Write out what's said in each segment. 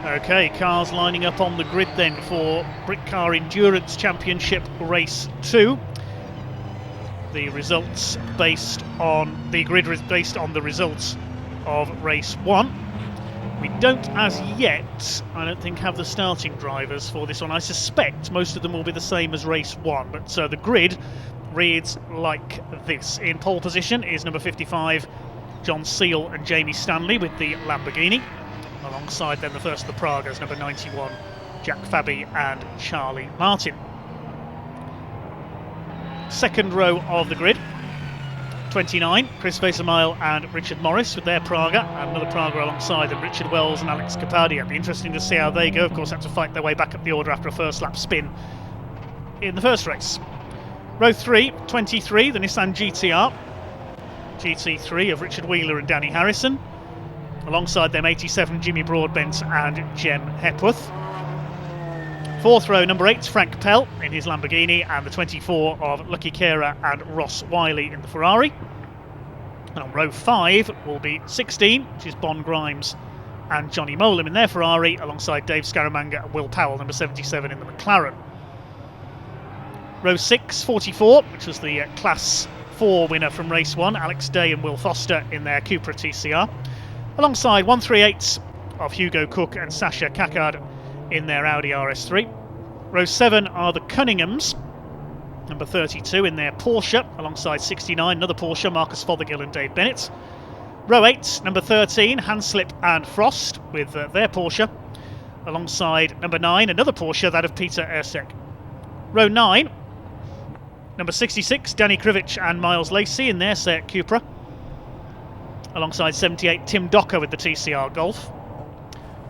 Okay, cars lining up on the grid then for Brick Car Endurance Championship Race 2. The results based on the grid based on the results of Race 1. We don't as yet, I don't think, have the starting drivers for this one. I suspect most of them will be the same as Race 1, but the grid reads like this. In pole position is number 55, John Seal and Jamie Stanley with the Lamborghini. Alongside them, the first of the Pragas, number 91, Jack Fabi and Charlie Martin. Second row of the grid, 29, Chris Vesemile and Richard Morris with their Praga, and another Praga alongside them, Richard Wells and Alex Capadia. It'll be interesting to see how they go. Of course, have to fight their way back up the order after a first lap spin in the first race. Row 3, 23, the Nissan GTR. GT3 of Richard Wheeler and Danny Harrison. Alongside them, 87, Jimmy Broadbent and Jem Hepworth. Fourth row, number 8, Frank Pell in his Lamborghini, and the 24 of Lucky Kera and Ross Wiley in the Ferrari. And on row 5 will be 16, which is Bon Grimes and Johnny Molam in their Ferrari, alongside Dave Scaramanga and Will Powell, number 77 in the McLaren. Row 6, 44, which was the Class 4 winner from race 1, Alex Day and Will Foster in their Cupra TCR. Alongside 138 of Hugo Cook and Sasha Kakard in their Audi RS3. Row 7 are the Cunninghams, number 32 in their Porsche, alongside 69, another Porsche, Marcus Fothergill and Dave Bennett. Row 8, number 13, Hanslip and Frost with their Porsche, alongside number 9, another Porsche, that of Peter Ersek. Row 9, number 66, Danny Krivich and Miles Lacey in their Seat Cupra, alongside 78, Tim Docker with the TCR Golf.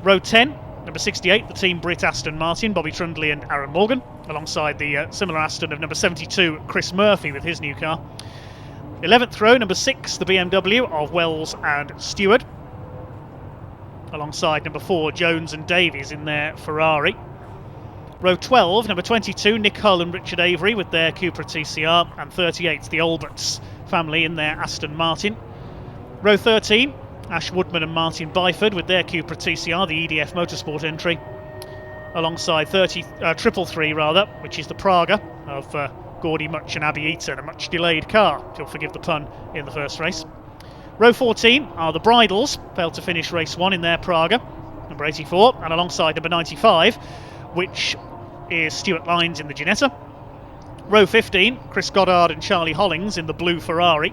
Row 10, number 68, the Team Brit Aston Martin, Bobby Trundley and Aaron Morgan, alongside the similar Aston of number 72, Chris Murphy with his new car. 11th row, number 6, the BMW of Wells and Stewart, alongside number 4, Jones and Davies in their Ferrari. Row 12, number 22, Nick Hull and Richard Avery with their Cupra TCR, and 38, the Alberts family in their Aston Martin. Row 13, Ash Woodman and Martin Byford with their Cupra TCR, the EDF Motorsport entry, alongside 333 rather, which is the Praga of Gordy Much and Abby Eaton, a much delayed car, if you'll forgive the pun, in the first race. Row 14 are the Bridals, failed to finish race 1 in their Praga, number 84, and alongside number 95, which is Stuart Lines in the Ginetta. Row 15, Chris Goddard and Charlie Hollings in the blue Ferrari,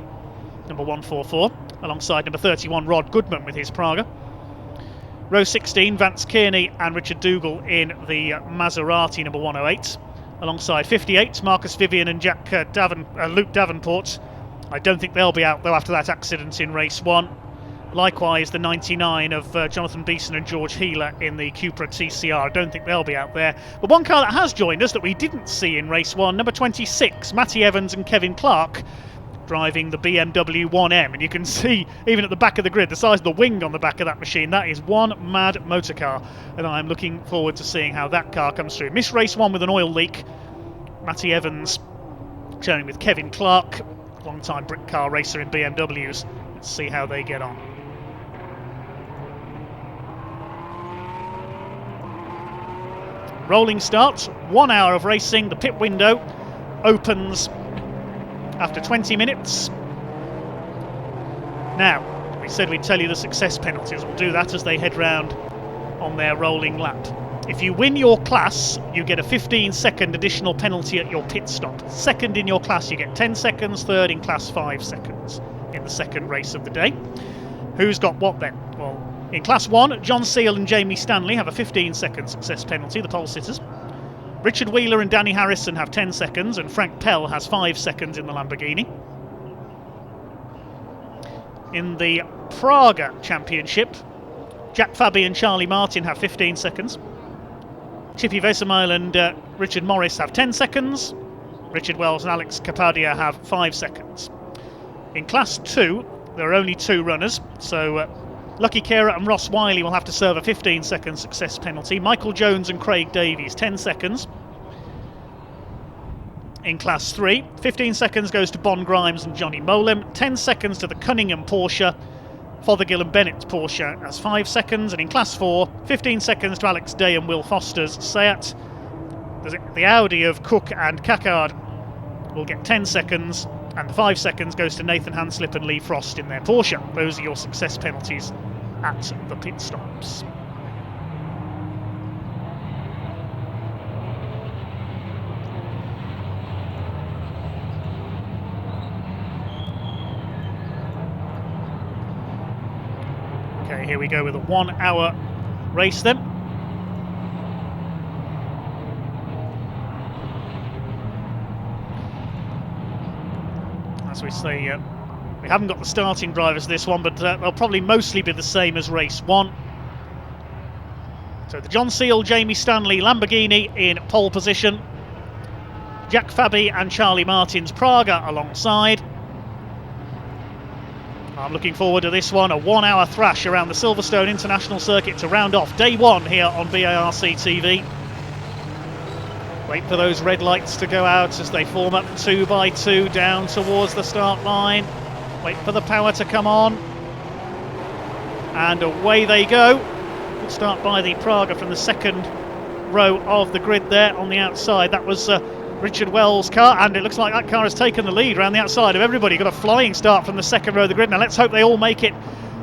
number 144, alongside number 31, Rod Goodman with his Praga. Row 16, Vance Kearney and Richard Dougal in the Maserati, number 108, alongside 58, Marcus Vivian and Luke Davenport. I don't think they'll be out, though, after that accident in race 1. Likewise, the 99 of Jonathan Beeson and George Healer in the Cupra TCR. I don't think they'll be out there. But one car that has joined us that we didn't see in race 1, number 26, Matty Evans and Kevin Clark, driving the BMW 1M, and you can see even at the back of the grid the size of the wing on the back of that machine. That is one mad motor car, and I'm looking forward to seeing how that car comes through. Missed race 1 with an oil leak. Matty Evans sharing with Kevin Clark, long-time brick car racer in BMWs. Let's see how they get on. Rolling start, 1 hour of racing. The pit window opens after 20 minutes. Now, we said we'd tell you the success penalties. We'll do that as they head round on their rolling lap. If you win your class, you get a 15-second additional penalty at your pit stop. Second in your class, you get 10 seconds. Third in class, 5 seconds in the second race of the day. Who's got what then? Well, in class 1, John Seal and Jamie Stanley have a 15-second success penalty, the pole sitters. Richard Wheeler and Danny Harrison have 10 seconds, and Frank Pell has 5 seconds in the Lamborghini. In the Praga Championship, Jack Fabi and Charlie Martin have 15 seconds. Chippy Vesemile and Richard Morris have 10 seconds. Richard Wells and Alex Capadia have 5 seconds. In Class 2, there are only 2 runners, so Lucky Kera and Ross Wiley will have to serve a 15-second success penalty. Michael Jones and Craig Davies, 10 seconds. In Class 3, 15 seconds goes to Bon Grimes and Johnny Molam, 10 seconds to the Cunningham Porsche, Fothergill and Bennett's Porsche has 5 seconds, and in Class 4, 15 seconds to Alex Day and Will Foster's Seat. The Audi of Cook and Caccard will get 10 seconds, and the 5 seconds goes to Nathan Hanslip and Lee Frost in their Porsche. Those are your success penalties at the pit stops. Okay, here we go with a 1 hour race then. As we say, we haven't got the starting drivers this one, but they'll probably mostly be the same as race 1. So the John Seal, Jamie Stanley Lamborghini in pole position. Jack Fabi and Charlie Martin's Praga alongside. I'm looking forward to this one, a 1 hour thrash around the Silverstone International Circuit to round off day 1 here on BARC TV. Wait for those red lights to go out as they form up 2 by 2 down towards the start line. Wait for the power to come on. And away they go. Good start by the Praga from the second row of the grid there on the outside. That was Richard Wells' car, and it looks like that car has taken the lead around the outside of everybody. Got a flying start from the second row of the grid. Now let's hope they all make it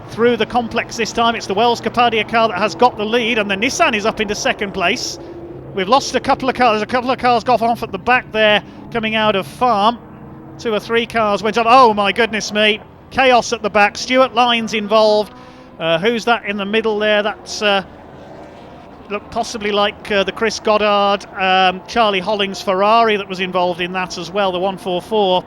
through the complex this time. It's the Wells Kapadia car that has got the lead, and the Nissan is up into second place. We've lost a couple of cars. There's a couple of cars got off at the back there coming out of Farm. 2 or 3 cars went up. Oh my goodness me. Chaos at the back. Stuart Lyons involved. Who's that in the middle there? That's looked possibly like the Chris Goddard, Charlie Hollings Ferrari that was involved in that as well, the 144.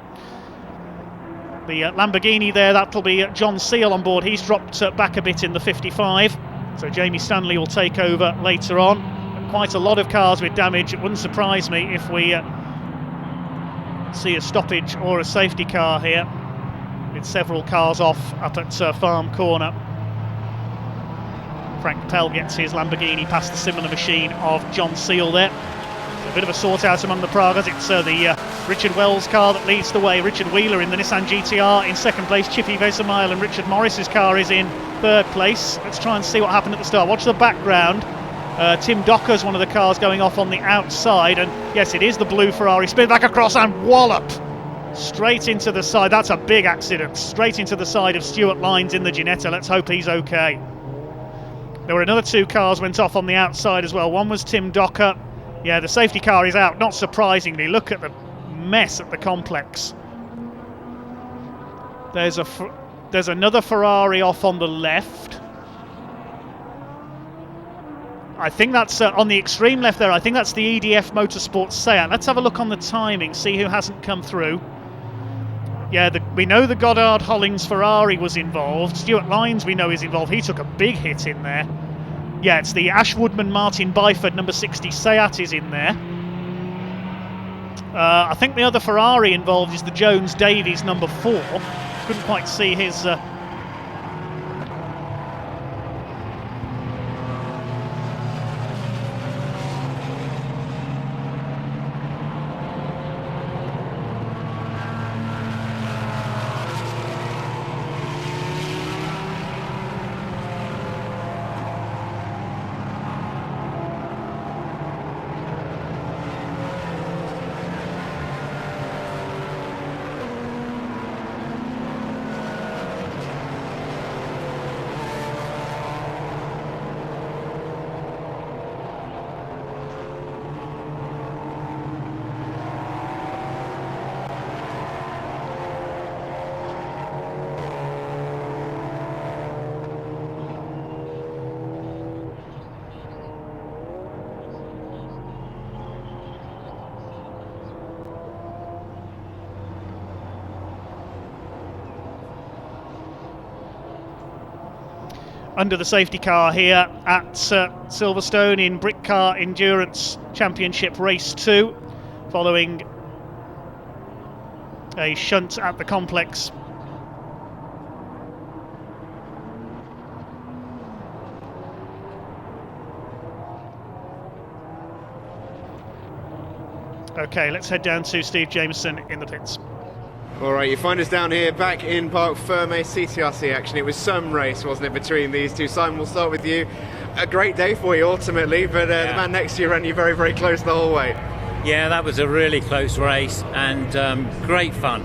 The Lamborghini there, that'll be John Seal on board. He's dropped back a bit in the 55. So Jamie Stanley will take over later on. Quite a lot of cars with damage. It wouldn't surprise me if we see a stoppage or a safety car here, with several cars off up at Farm Corner. Frank Pell gets his Lamborghini past the similar machine of John Seal there. A bit of a sort out among the Pragas. It's the Richard Wells car that leads the way. Richard Wheeler in the Nissan GTR in second place. Chippy Vesemile and Richard Morris's car is in third place. Let's try and see what happened at the start. Watch the background. Tim Docker's one of the cars going off on the outside, and yes, it is the blue Ferrari. Spin back across and wallop straight into the side. That's a big accident. Straight into the side of Stuart Lyons in the Ginetta. Let's hope he's okay. There were another 2 cars went off on the outside as well. One was Tim Docker. Yeah, the safety car is out, not surprisingly. Look at the mess at the complex. There's another Ferrari off on the left. I think that's on the extreme left there. I think that's the EDF Motorsports Seat. Let's have a look on the timing, see who hasn't come through. Yeah, we know the Goddard Hollings Ferrari was involved. Stuart Lyons we know is involved. He took a big hit in there. Yeah, it's the Ash Woodman Martin Byford number 60 Seat is in there. I think the other Ferrari involved is the Jones Davies number 4. Couldn't quite see his... under the safety car here at Silverstone in Brick Car Endurance Championship Race 2, following a shunt at the complex. Okay, let's head down to Steve Jameson in the pits. All right, you find us down here back in Parc Ferme CTRC action. It was some race, wasn't it, between these two? Simon, we'll start with you. A great day for you ultimately, but the man next to you ran you very, very close the whole way. Yeah, that was a really close race and great fun.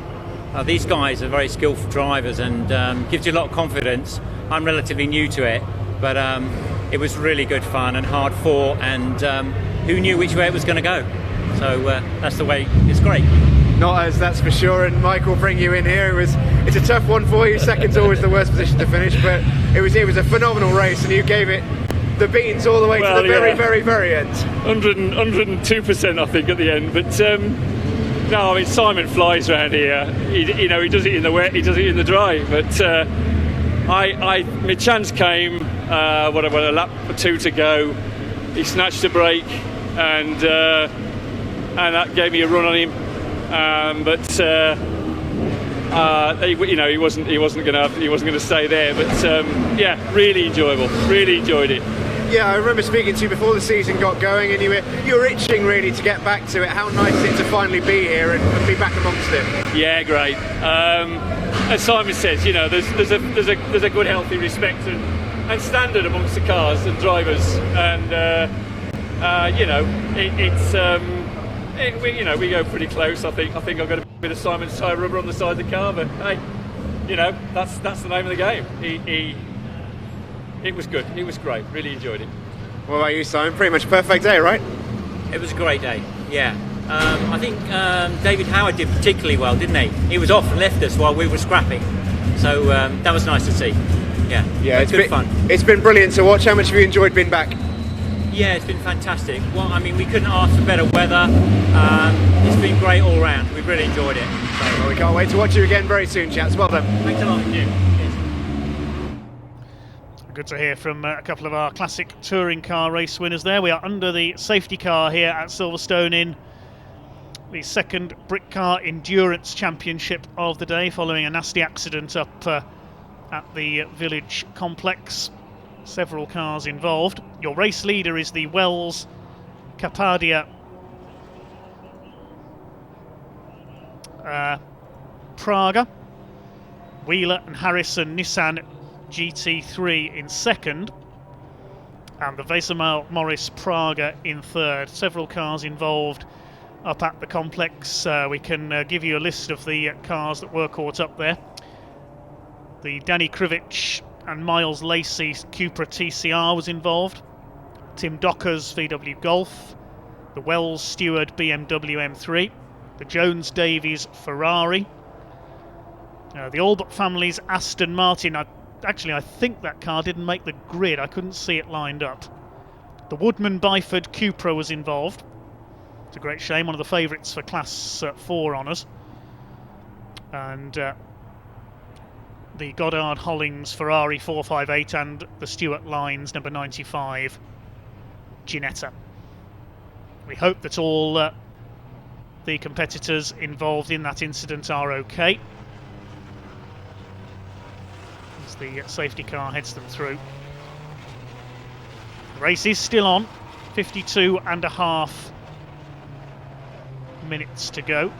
These guys are very skillful drivers and gives you a lot of confidence. I'm relatively new to it, but it was really good fun and hard fought, and who knew which way it was going to go? So that's the way. It's great. Not us, that's for sure. And Mike will bring you in here. It's a tough one for you. Second's always the worst position to finish, but it was a phenomenal race, and you gave it the beans all the way to the very, very end. 102%, I think, at the end. But no, I mean, Simon flies around here. He does it in the wet, he does it in the dry. But my chance came. A lap or two to go. He snatched a break, and that gave me a run on him. He wasn't going to stay there. But yeah, really enjoyable. Really enjoyed it. Yeah, I remember speaking to you before the season got going, and you were itching really to get back to it. How nice is it to finally be here and be back amongst it? Yeah, great. As Simon says, there's a good, healthy respect and standard amongst the cars and drivers, and we go pretty close. I think I've got a bit of Simon's tyre rubber on the side of the car, but hey, that's the name of the game. It was good. It was great. Really enjoyed it. What about you, Simon? Pretty much a perfect day, right? It was a great day. Yeah. I think David Howard did particularly well, didn't he? He was off and left us while we were scrapping, so that was nice to see. Yeah. It's good been fun. It's been brilliant to watch. How much have you enjoyed being back? Yeah, it's been fantastic. Well, I mean, we couldn't ask for better weather. It's been great all round. We've really enjoyed it. Well, we can't wait to watch you again very soon, chaps. Well done. Thanks a lot. Thank you. Good to hear from a couple of our classic touring car race winners there. We are under the safety car here at Silverstone in the second Brick Car Endurance Championship of the day, following a nasty accident up at the village complex. Several cars involved. Your race leader is the Wells Capadia Praga. Wheeler and Harrison Nissan GT3 in second, and the Vesemel Morris Praga in third. Several cars involved up at the complex. We can give you a list of the cars that were caught up there. The Danny Krivich and Miles Lacey Cupra TCR was involved. Tim Docker's VW Golf. The Wells Stewart BMW M3. The Jones Davies Ferrari. The Albert family's Aston Martin. I think that car didn't make the grid. I couldn't see it lined up. The Woodman Byford Cupra was involved. It's a great shame, one of the favourites for Class 4 honours. And the Goddard Hollings Ferrari 458 and the Stewart Lines number 95 Ginetta. We hope that all the competitors involved in that incident are okay. The safety car heads them through. The race is still on. 52.5 minutes to go.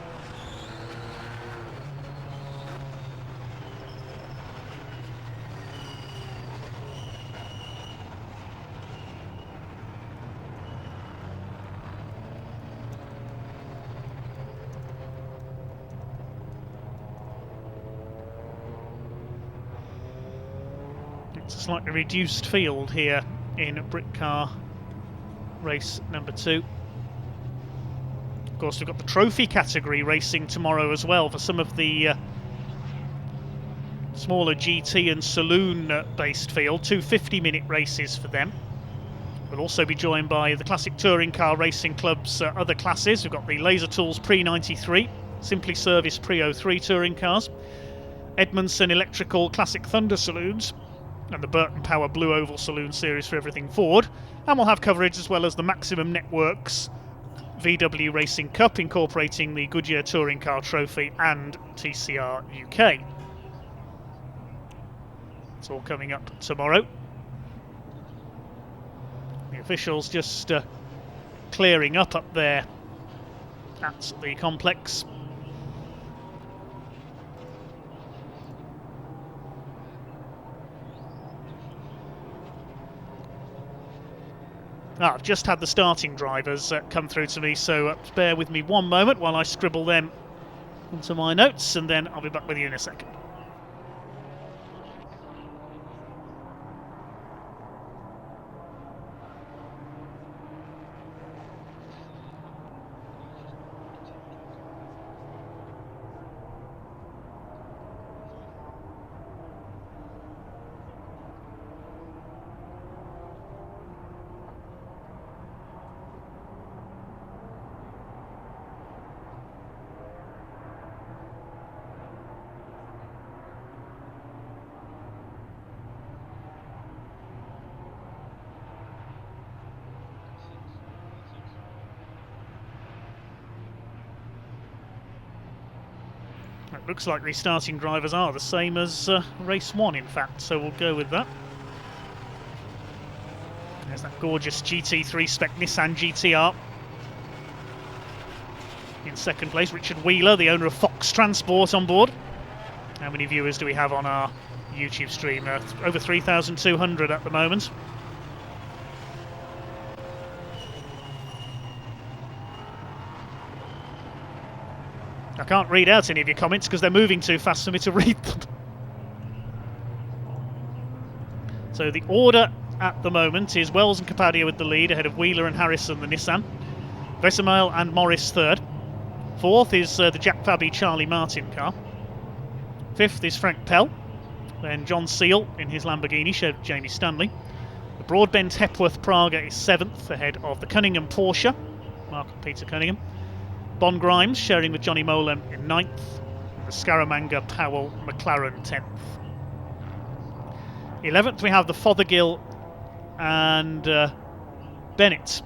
It's a slightly reduced field here in Brick Car race number 2. Of course, we've got the trophy category racing tomorrow as well for some of the smaller GT and saloon-based field. 2 50-minute races for them. We'll also be joined by the Classic Touring Car Racing Club's other classes. We've got the Laser Tools Pre-93, Simply Service Pre-03 touring cars, Edmondson Electrical Classic Thunder Saloons, and the Burton Power Blue Oval Saloon Series for everything Ford. And we'll have coverage as well as the Maximum Networks VW Racing Cup, incorporating the Goodyear Touring Car Trophy and TCR UK. It's all coming up tomorrow. The officials just clearing up there at the complex. I've just had the starting drivers come through to me, so bear with me one moment while I scribble them into my notes, and then I'll be back with you in a second. It looks like the starting drivers are the same as race 1, in fact, so we'll go with that. There's that gorgeous GT3 spec Nissan GTR. In second place, Richard Wheeler, the owner of Fox Transport, on board. How many viewers do we have on our YouTube stream? Over 3,200 at the moment. I can't read out any of your comments because they're moving too fast for me to read them. So the order at the moment is Wells and Capadia with the lead, ahead of Wheeler and Harrison, the Nissan. Vesemel and Morris third. Fourth is the Jack Fabby Charlie Martin car. Fifth is Frank Pell. Then John Seal in his Lamborghini, shared with Jamie Stanley. The Broadbent Hepworth Praga is seventh, ahead of the Cunningham Porsche, Mark and Peter Cunningham. Bon Grimes sharing with Johnny Molem in 9th, and the Scaramanga Powell McLaren 10th. 11th we have the Fothergill and Bennett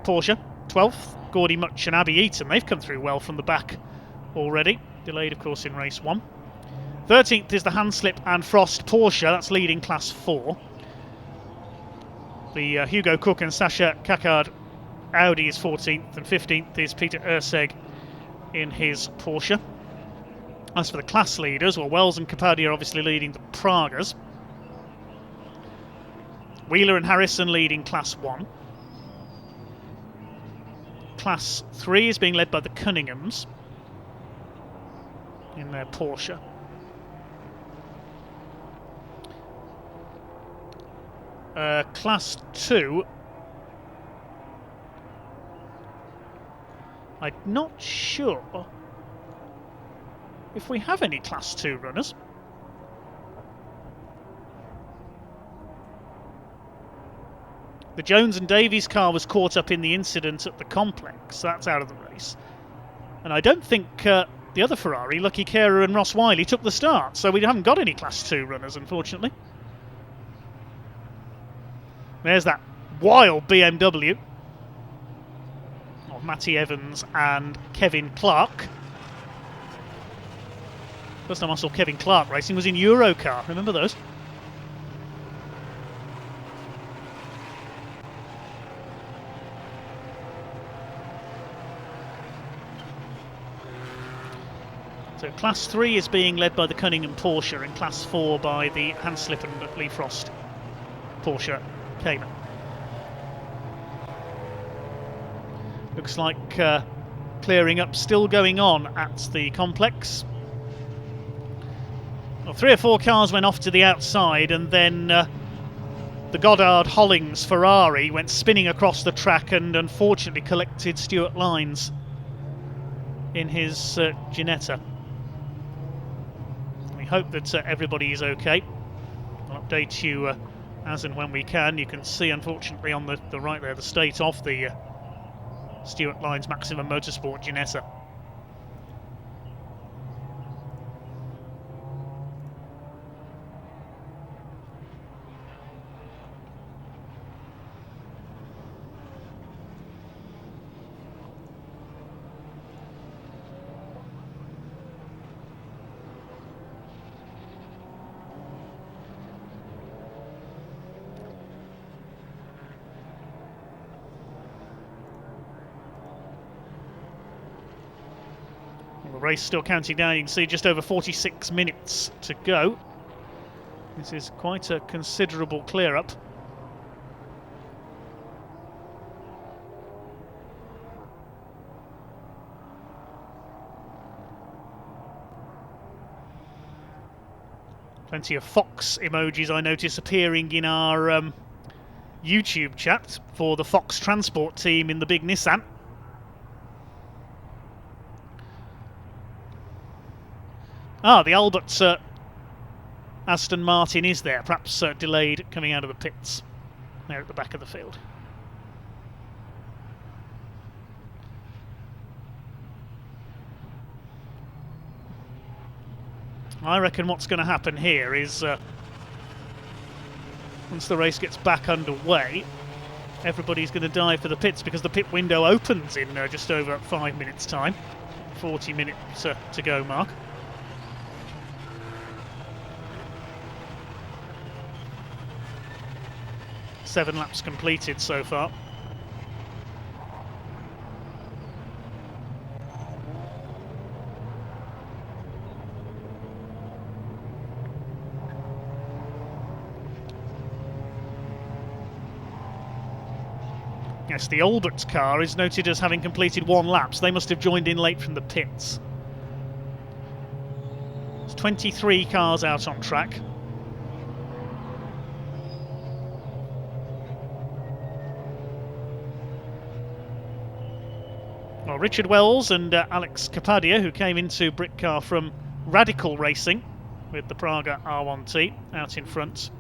Porsche. 12th, Gordy Much and Abby Eaton. They've come through well from the back already, delayed of course in race 1. 13th is the Handslip and Frost Porsche, that's leading class 4. The Hugo Cook and Sasha Kakard Audi is 14th, and 15th is Peter Urseg in his Porsche. As for the class leaders, well, Wells and Capadia are obviously leading the Pragas. Wheeler and Harrison leading class 1. Class 3 is being led by the Cunninghams in their Porsche. Class 2, I'm not sure if we have any Class 2 runners. The Jones and Davies car was caught up in the incident at the complex, so that's out of the race. And I don't think the other Ferrari, Lucky Carer and Ross Wiley, took the start, so we haven't got any Class 2 runners, unfortunately. There's that wild BMW of Matty Evans and Kevin Clark. First time I saw Kevin Clark racing was in Eurocar, remember those? So Class 3 is being led by the Cunningham Porsche, and Class 4 by the Handslip and Lee Frost Porsche Cayman. Looks like clearing up still going on at the complex. Well, 3 or 4 cars went off to the outside, and then the Goddard Hollings Ferrari went spinning across the track and unfortunately collected Stuart Lines in his Ginetta. We hope that everybody is okay. I'll update you as and when we can. You can see, unfortunately, on the right there, the state of the Stuart Lines Maximum Motorsport Ginetta. The race still counting down. You can see just over 46 minutes to go. This is quite a considerable clear up. Plenty of Fox emojis I notice appearing in our YouTube chat for the Fox Transport team in the big Nissan. The Albert Aston Martin is there, perhaps delayed coming out of the pits there at the back of the field. I reckon what's going to happen here is once the race gets back underway, everybody's going to dive for the pits because the pit window opens in just over 5 minutes' time. 40 minutes to go, Mark. Seven laps completed so far. Yes, the Albert's car is noted as having completed 1 lap, so they must have joined in late from the pits. There's 23 cars out on track. Well, Richard Wells and Alex Kapadia, who came into Britcar from Radical Racing with the Praga R1T out in front.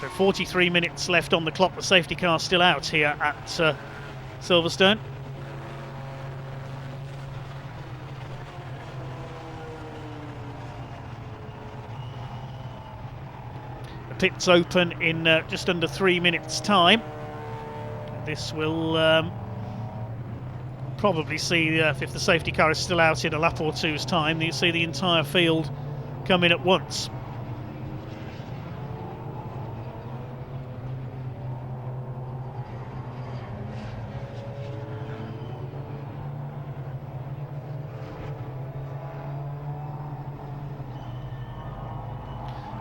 So 43 minutes left on the clock. The safety car still out here at Silverstone. The pits open in just under 3 minutes' time. This will probably see, if the safety car is still out in a lap or two's time, you see the entire field come in at once.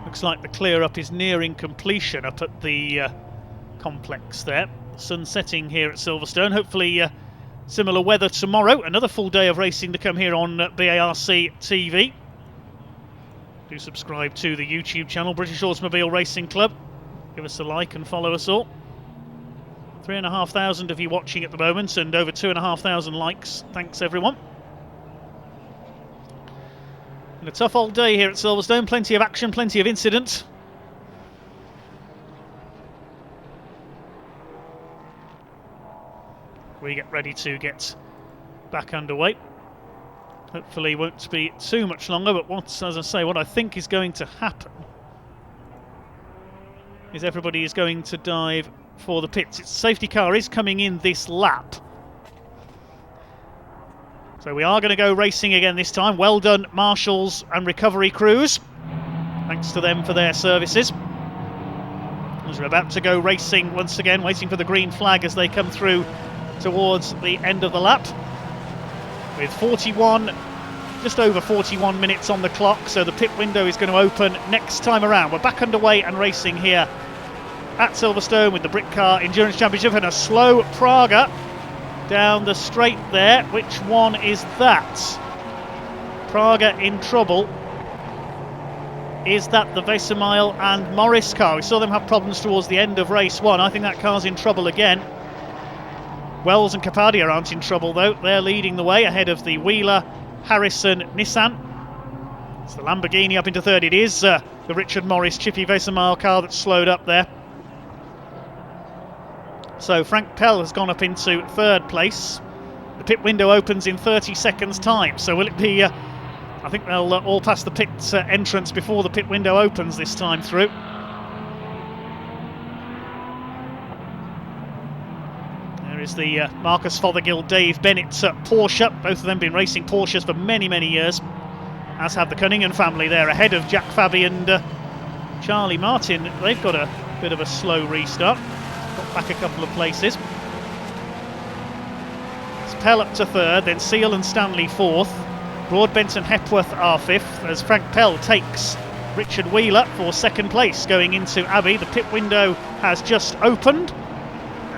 Looks like the clear-up is nearing completion up at the complex there. Sun setting here at Silverstone. Hopefully similar weather tomorrow. Another full day of racing to come here on BARC TV. Do subscribe to the YouTube channel, British Automobile Racing Club. Give us a like and follow us all. 3,500 of you watching at the moment and over 2,500 likes. Thanks, everyone. And a tough old day here at Silverstone. Plenty of action, plenty of incident. We get ready to get back underway. Hopefully won't be too much longer, but as I say, what I think is going to happen is everybody is going to dive for the pits. Its safety car is coming in this lap. So we are going to go racing again this time. Well done, marshals and recovery crews. Thanks to them for their services. As we're about to go racing once again, waiting for the green flag as they come through towards the end of the lap. With just over 41 minutes on the clock, so the pit window is going to open next time around. We're back underway and racing here at Silverstone with the Britcar Endurance Championship and a slow Praga down the straight there. Which one is that? Praga in trouble. Is that the Vesemile and Morris car? We saw them have problems towards the end of race 1. I think that car's in trouble again. Wells and Capadia aren't in trouble though. They're leading the way ahead of the Wheeler, Harrison, Nissan. It's the Lamborghini up into third. It is the Richard Morris Chippy Vesemile car that's slowed up there. So Frank Pell has gone up into third place. The pit window opens in 30 seconds time. So will it be... I think they'll all pass the pit entrance before the pit window opens this time through. There is the Marcus Fothergill, Dave Bennett Porsche. Both of them been racing Porsches for many, many years, as have the Cunningham family there ahead of Jack Fabi and Charlie Martin. They've got a bit of a slow restart. Got back a couple of places. It's Pell up to third, then Seal and Stanley fourth. Broadbent and Hepworth are fifth, as Frank Pell takes Richard Wheeler for second place going into Abbey. The pit window has just opened.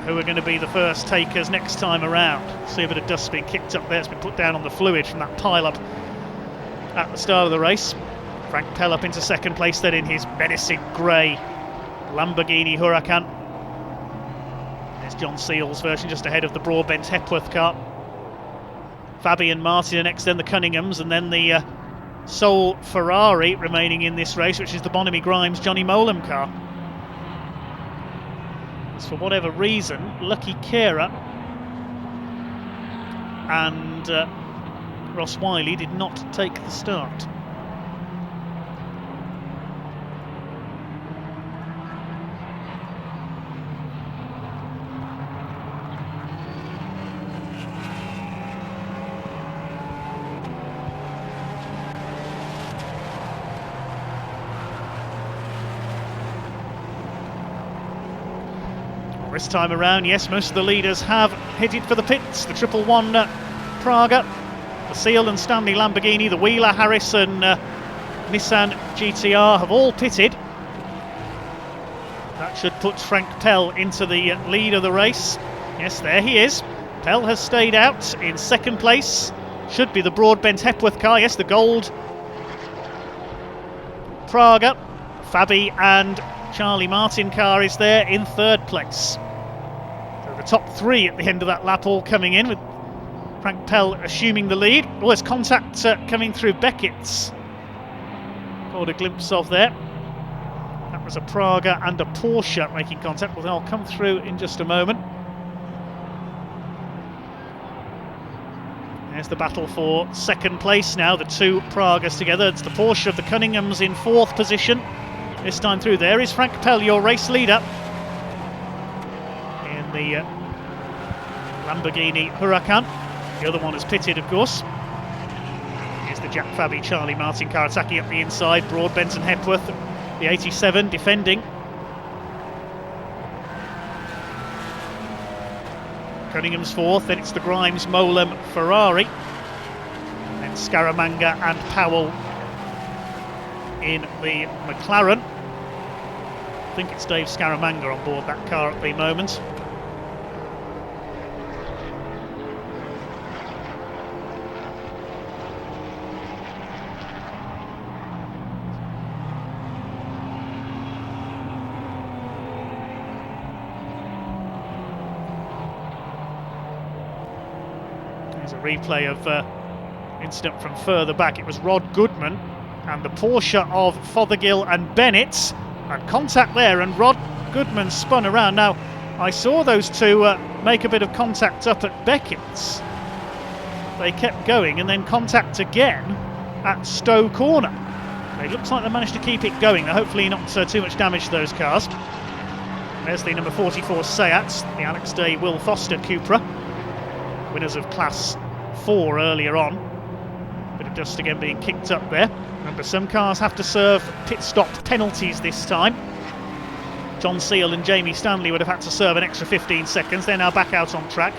Who are going to be the first takers next time around? See a bit of dust being kicked up there. It's been put down on the fluid from that pile-up at the start of the race. Frank Pell up into second place then in his menacing grey Lamborghini Huracan. There's John Seale's version just ahead of the Broadbent Hepworth car. Fabi and Martin are next, then the Cunninghams, and then the sole Ferrari remaining in this race, which is the Bonamy Grimes Johnny Molam car. As for whatever reason, Lucky Kera and Ross Wiley did not take the start. This time around, yes, most of the leaders have headed for the pits. The 111 Praga, the Seal and Stanley Lamborghini, the Wheeler, Harrison, Nissan GTR have all pitted. That should put Frank Pell into the lead of the race. Yes, there he is. Pell has stayed out in second place. Should be the Broadbent Hepworth car. Yes, the gold Praga. Fabi and Charlie Martin car is there in third place. So the top three at the end of that lap all coming in, with Frank Pell assuming the lead. Oh, there's contact coming through Beckett's. Caught a glimpse of there. That was a Praga and a Porsche making contact. Well, they'll come through in just a moment. There's the battle for second place now, the two Pragas together. It's the Porsche of the Cunninghams in fourth position. This time through there is Frank Pell, your race leader, in the Lamborghini Huracan. The other one has pitted, of course. Here's the Jack Fabi Charlie Martin car attacking up the inside. Broadbent and Hepworth, the 87, defending. Cunningham's fourth, then it's the Grimes Molam Ferrari. Then Scaramanga and Powell in the McLaren. I think it's Dave Scaramanga on board that car at the moment. There's a replay of incident from further back. It was Rod Goodman and the Porsche of Fothergill and Bennett, and contact there, and Rod Goodman spun around. Now, I saw those two make a bit of contact up at Beckett's. They kept going, and then contact again at Stowe Corner. It looks like they managed to keep it going. Hopefully not too much damage to those cars. There's the number 44 Seat, the Alex Day Will Foster Cupra, winners of Class 4 earlier on. Bit of dust again being kicked up there. Remember, some cars have to serve pit stop penalties this time. John Seal and Jamie Stanley would have had to serve an extra 15 seconds. They're now back out on track.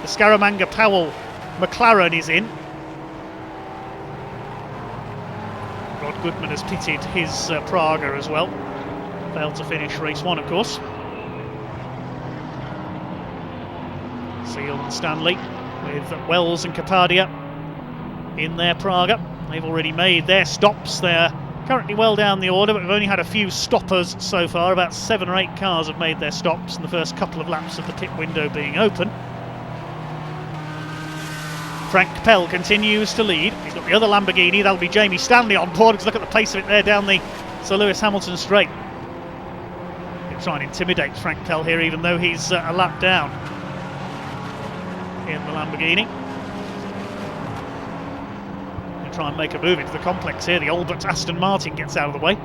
The Scaramanga Powell McLaren is in. Rod Goodman has pitted his Praga as well. Failed to finish race one, of course. Seal Neil and Stanley with Wells and Capadia in their Praga. They've already made their stops. They're currently well down the order, but we've only had a few stoppers so far. About 7 or 8 cars have made their stops in the first couple of laps of the pit window being open. Frank Pell continues to lead. He's got the other Lamborghini. That'll be Jamie Stanley on board, because look at the pace of it there down the Sir Lewis Hamilton straight. He'll try and intimidate Frank Pell here, even though he's a lap down in the Lamborghini. He'll try and make a move into the complex here. The Albert Aston Martin gets out of the way.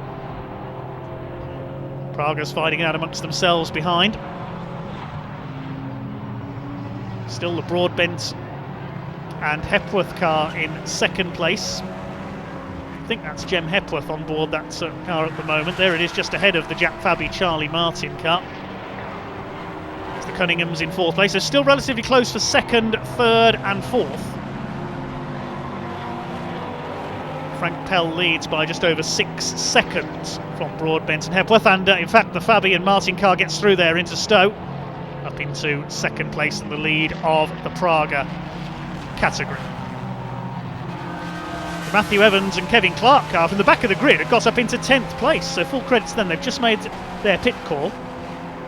Praga's fighting out amongst themselves behind. Still the Broadbent and Hepworth car in second place. I think that's Jem Hepworth on board that car at the moment. There it is, just ahead of the Jack Fabi Charlie Martin car. It's the Cunninghams in fourth place. They're still relatively close for second, third and fourth. Frank Pell leads by just over 6 seconds from Broadbent and Hepworth, and in fact the Fabi and Martin car gets through there into Stowe, up into second place in the lead of the Praga category. Matthew Evans and Kevin Clark car from the back of the grid have got up into 10th place, so full credit to them. They've just made their pit call.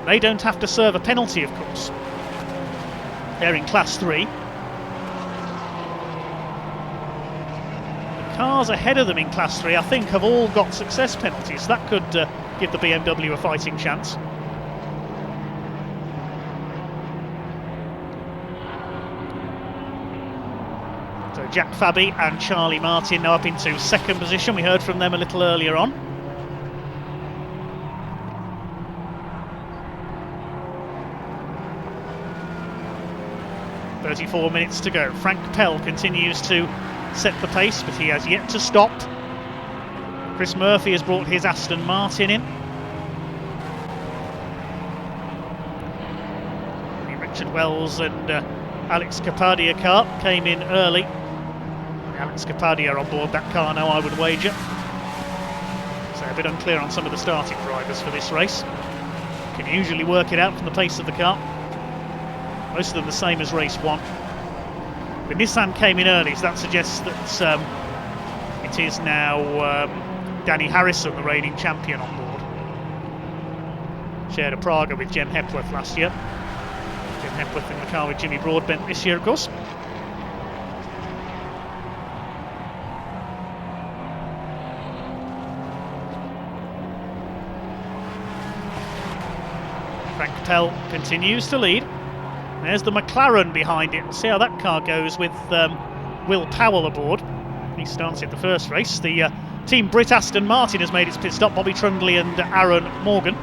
They don't have to serve a penalty, of course. They're in Class 3. The cars ahead of them in Class 3, I think, have all got success penalties. That could give the BMW a fighting chance. So Jack Fabi and Charlie Martin now up into second position. We heard from them a little earlier on. "34 minutes to go. Frank Pell continues to set the pace, but he has yet to stop. Chris Murphy has brought his Aston Martin in. Richard Wells and Alex Capadia car came in early. Alex Capadia on board that car now, I would wager. So a bit unclear on some of the starting drivers for this race. Can usually work it out from the pace of the car. Most of them the same as race 1. The Nissan came in early, so that suggests that it is now Danny Harrison, the reigning champion, on board. Shared a Praga with Jem Hepworth last year. Jem Hepworth in the car with Jimmy Broadbent this year, of course. Frank Pell continues to lead. There's the McLaren behind it. We'll see how that car goes with Will Powell aboard. He started the first race. The Team Brit Aston Martin has made its pit stop. Bobby Trundley and Aaron Morgan.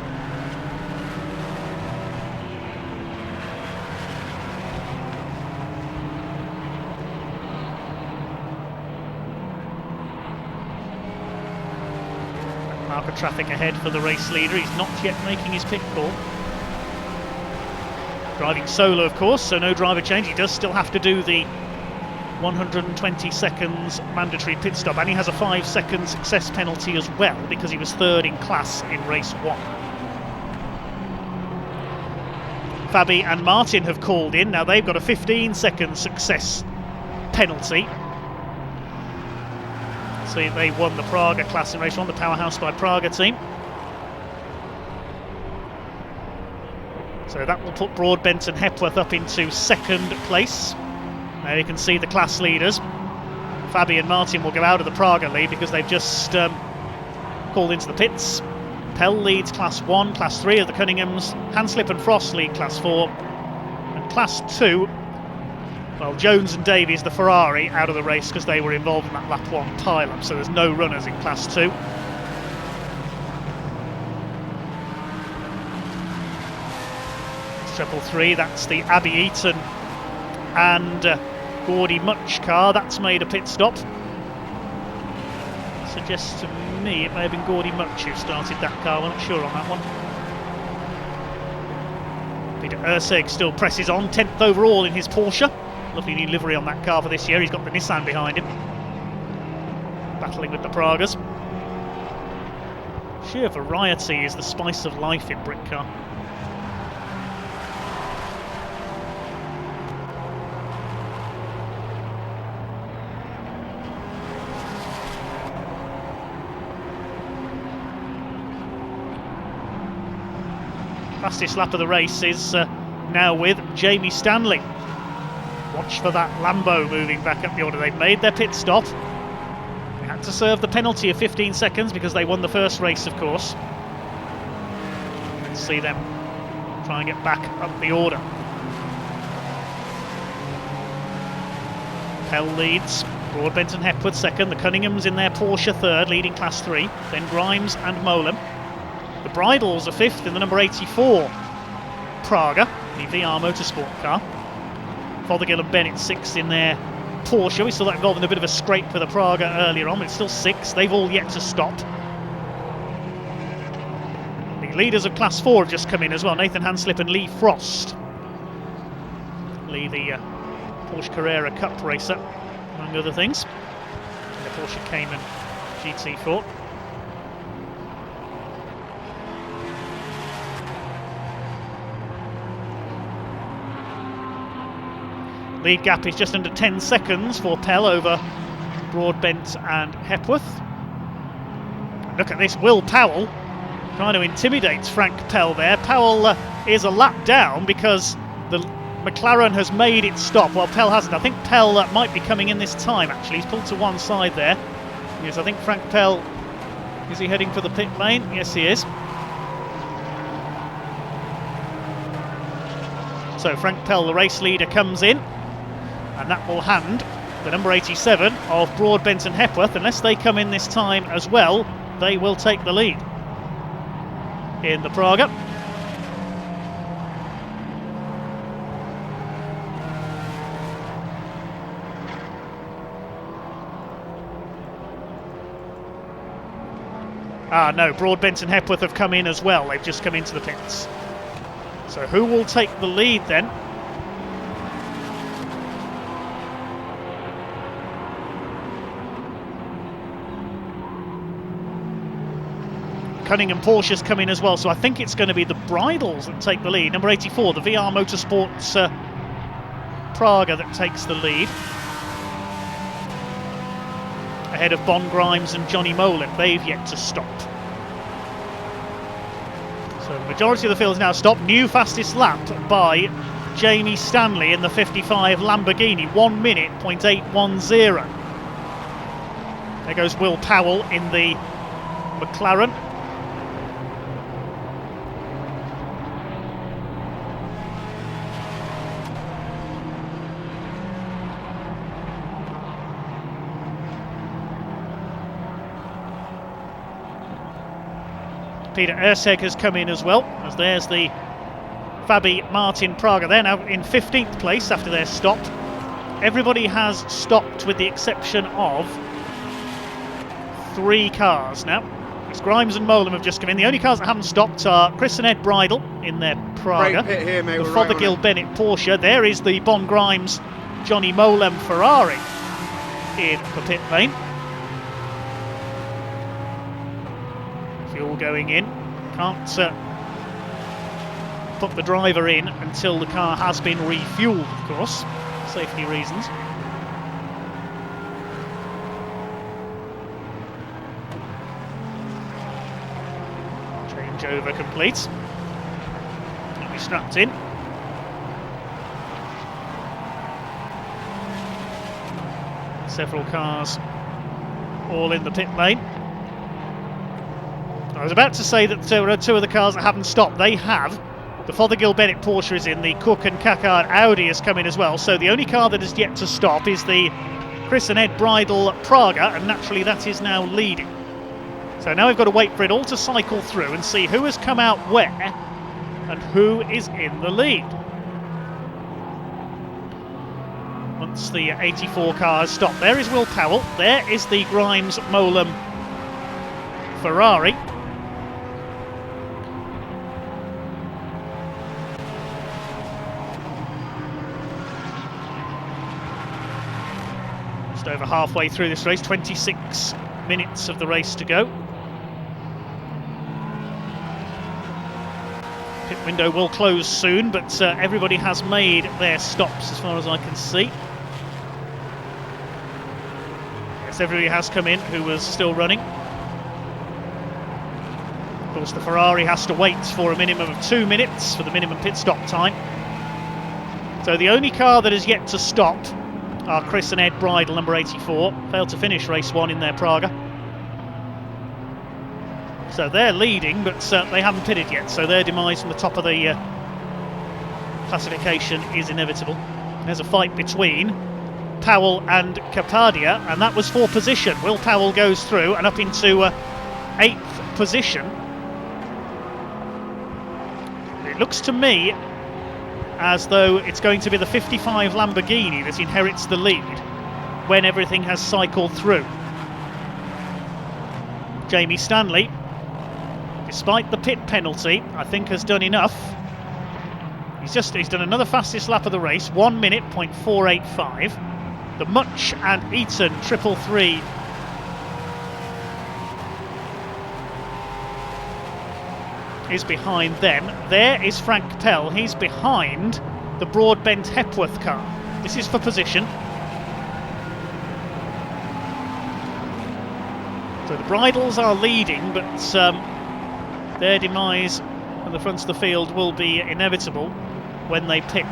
Mark of traffic ahead for the race leader. He's not yet making his pit call. Driving solo, of course, so no driver change. He does still have to do the 120 seconds mandatory pit stop, and he has a 5-second success penalty as well, because he was third in class in race 1. Fabi and Martin have called in. Now they've got a 15-second success penalty. So they won the Praga class in race 1, the Powerhouse by Praga team. So that will put Broadbent and Hepworth up into second place. Now you can see the class leaders. Fabi and Martin will go out of the Praga lead because they've just called into the pits. Pell leads Class 1, Class 3 of the Cunninghams. Hanslip and Frost lead Class 4. And Class 2, well, Jones and Davies, the Ferrari, out of the race because they were involved in that lap 1 pile-up. So there's no runners in Class 2. Triple 3, that's the Abby Eaton and Gordy Much car. That's made a pit stop. Suggests to me it may have been Gordy Much who started that car. We're not sure on that one. Peter Urseg still presses on, 10th overall in his Porsche. Lovely new livery on that car for this year. He's got the Nissan behind him, battling with the Pragas. Sheer variety is the spice of life in Brit car. Fastest lap of the race is now with Jamie Stanley. Watch for that Lambo moving back up the order. They've made their pit stop. They had to serve the penalty of 15 seconds because they won the first race, of course. Let's see them try and get back up the order. Pell leads, Broadbent and Hepworth second, the Cunninghams in their Porsche third, leading Class 3, then Grimes and Molam. The Bridles are fifth in the number 84 Praga, the VR Motorsport car. Fothergill and Bennett sixth in their Porsche. We saw that involved in a bit of a scrape for the Praga earlier on, but it's still sixth. They've all yet to stop. The leaders of Class 4 have just come in as well, Nathan Hanslip and Lee Frost. Lee, the Porsche Carrera Cup racer, among other things. And the Porsche Cayman GT4. Lead gap is just under 10 seconds for Pell over Broadbent and Hepworth. Look at this, Will Powell trying to intimidate Frank Pell there. Powell is a lap down because the McLaren has made it stop. Well, Pell hasn't. I think Pell might be coming in this time, actually. He's pulled to one side there. Yes, I think Frank Pell, is he heading for the pit lane? Yes, he is. So Frank Pell, the race leader, comes in. And that will hand the number 87 of Broadbent and Hepworth. Unless they come in this time as well, they will take the lead in the Praga. No, Broadbent and Hepworth have come in as well. They've just come into the pits. So who will take the lead then? Cunningham Porsche's come in as well, so I think it's going to be the Bridles that take the lead. Number 84, the VR Motorsports Praga that takes the lead. Ahead of Bon Grimes and Johnny Molan. They've yet to stop. So the majority of the field is now stopped. New fastest lap by Jamie Stanley in the 55 Lamborghini. 1 minute, .810. There goes Will Powell in the McLaren. Peter Erseg has come in as well, as there's the Fabi Martin Praga. They're now in 15th place after their stop. Everybody has stopped with the exception of 3 cars now. It's Grimes and Molam have just come in. The only cars that haven't stopped are Chris and Ed Bridle in their Praga. Great pit here, mate. The Fothergill Bennett Porsche. There is the Bon Grimes Johnny Molam Ferrari in the pit lane. Fuel going in. Can't put the driver in until the car has been refueled, of course, safety reasons. Changeover complete. He'll be strapped in. Several cars all in the pit lane. I was about to say that there are 2 of the cars that haven't stopped. They have. The Fothergill Bennett Porsche is in. The Cook and Caccard Audi has come in as well. So the only car that has yet to stop is the Chris and Ed Bridle Praga, and naturally that is now leading. So now we've got to wait for it all to cycle through and see who has come out where and who is in the lead. Once the 84 car has stopped, there is Will Powell. There is the Grimes Molam Ferrari. Just over halfway through this race, 26 minutes of the race to go. Pit window will close soon, but everybody has made their stops as far as I can see. Yes, everybody has come in who was still running. Of course, the Ferrari has to wait for a minimum of 2 minutes for the minimum pit stop time. So the only car that has yet to stop are Chris and Ed Bridle, number 84, failed to finish race 1 in their Praga. So they're leading, but they haven't pitted yet, so their demise from the top of the classification is inevitable. There's a fight between Powell and Kapadia, and that was for position. Will Powell goes through and up into 8th position. It looks to me as though it's going to be the 55 Lamborghini that inherits the lead when everything has cycled through. Jamie Stanley, despite the pit penalty, I think has done enough. He's done another fastest lap of the race, 1 minute, .485. The Much and Eaton 333 is behind them. There is Frank Pell. He's behind the Broadbent Hepworth car. This is for position. So the Bridles are leading, but their demise at the front of the field will be inevitable when they pit.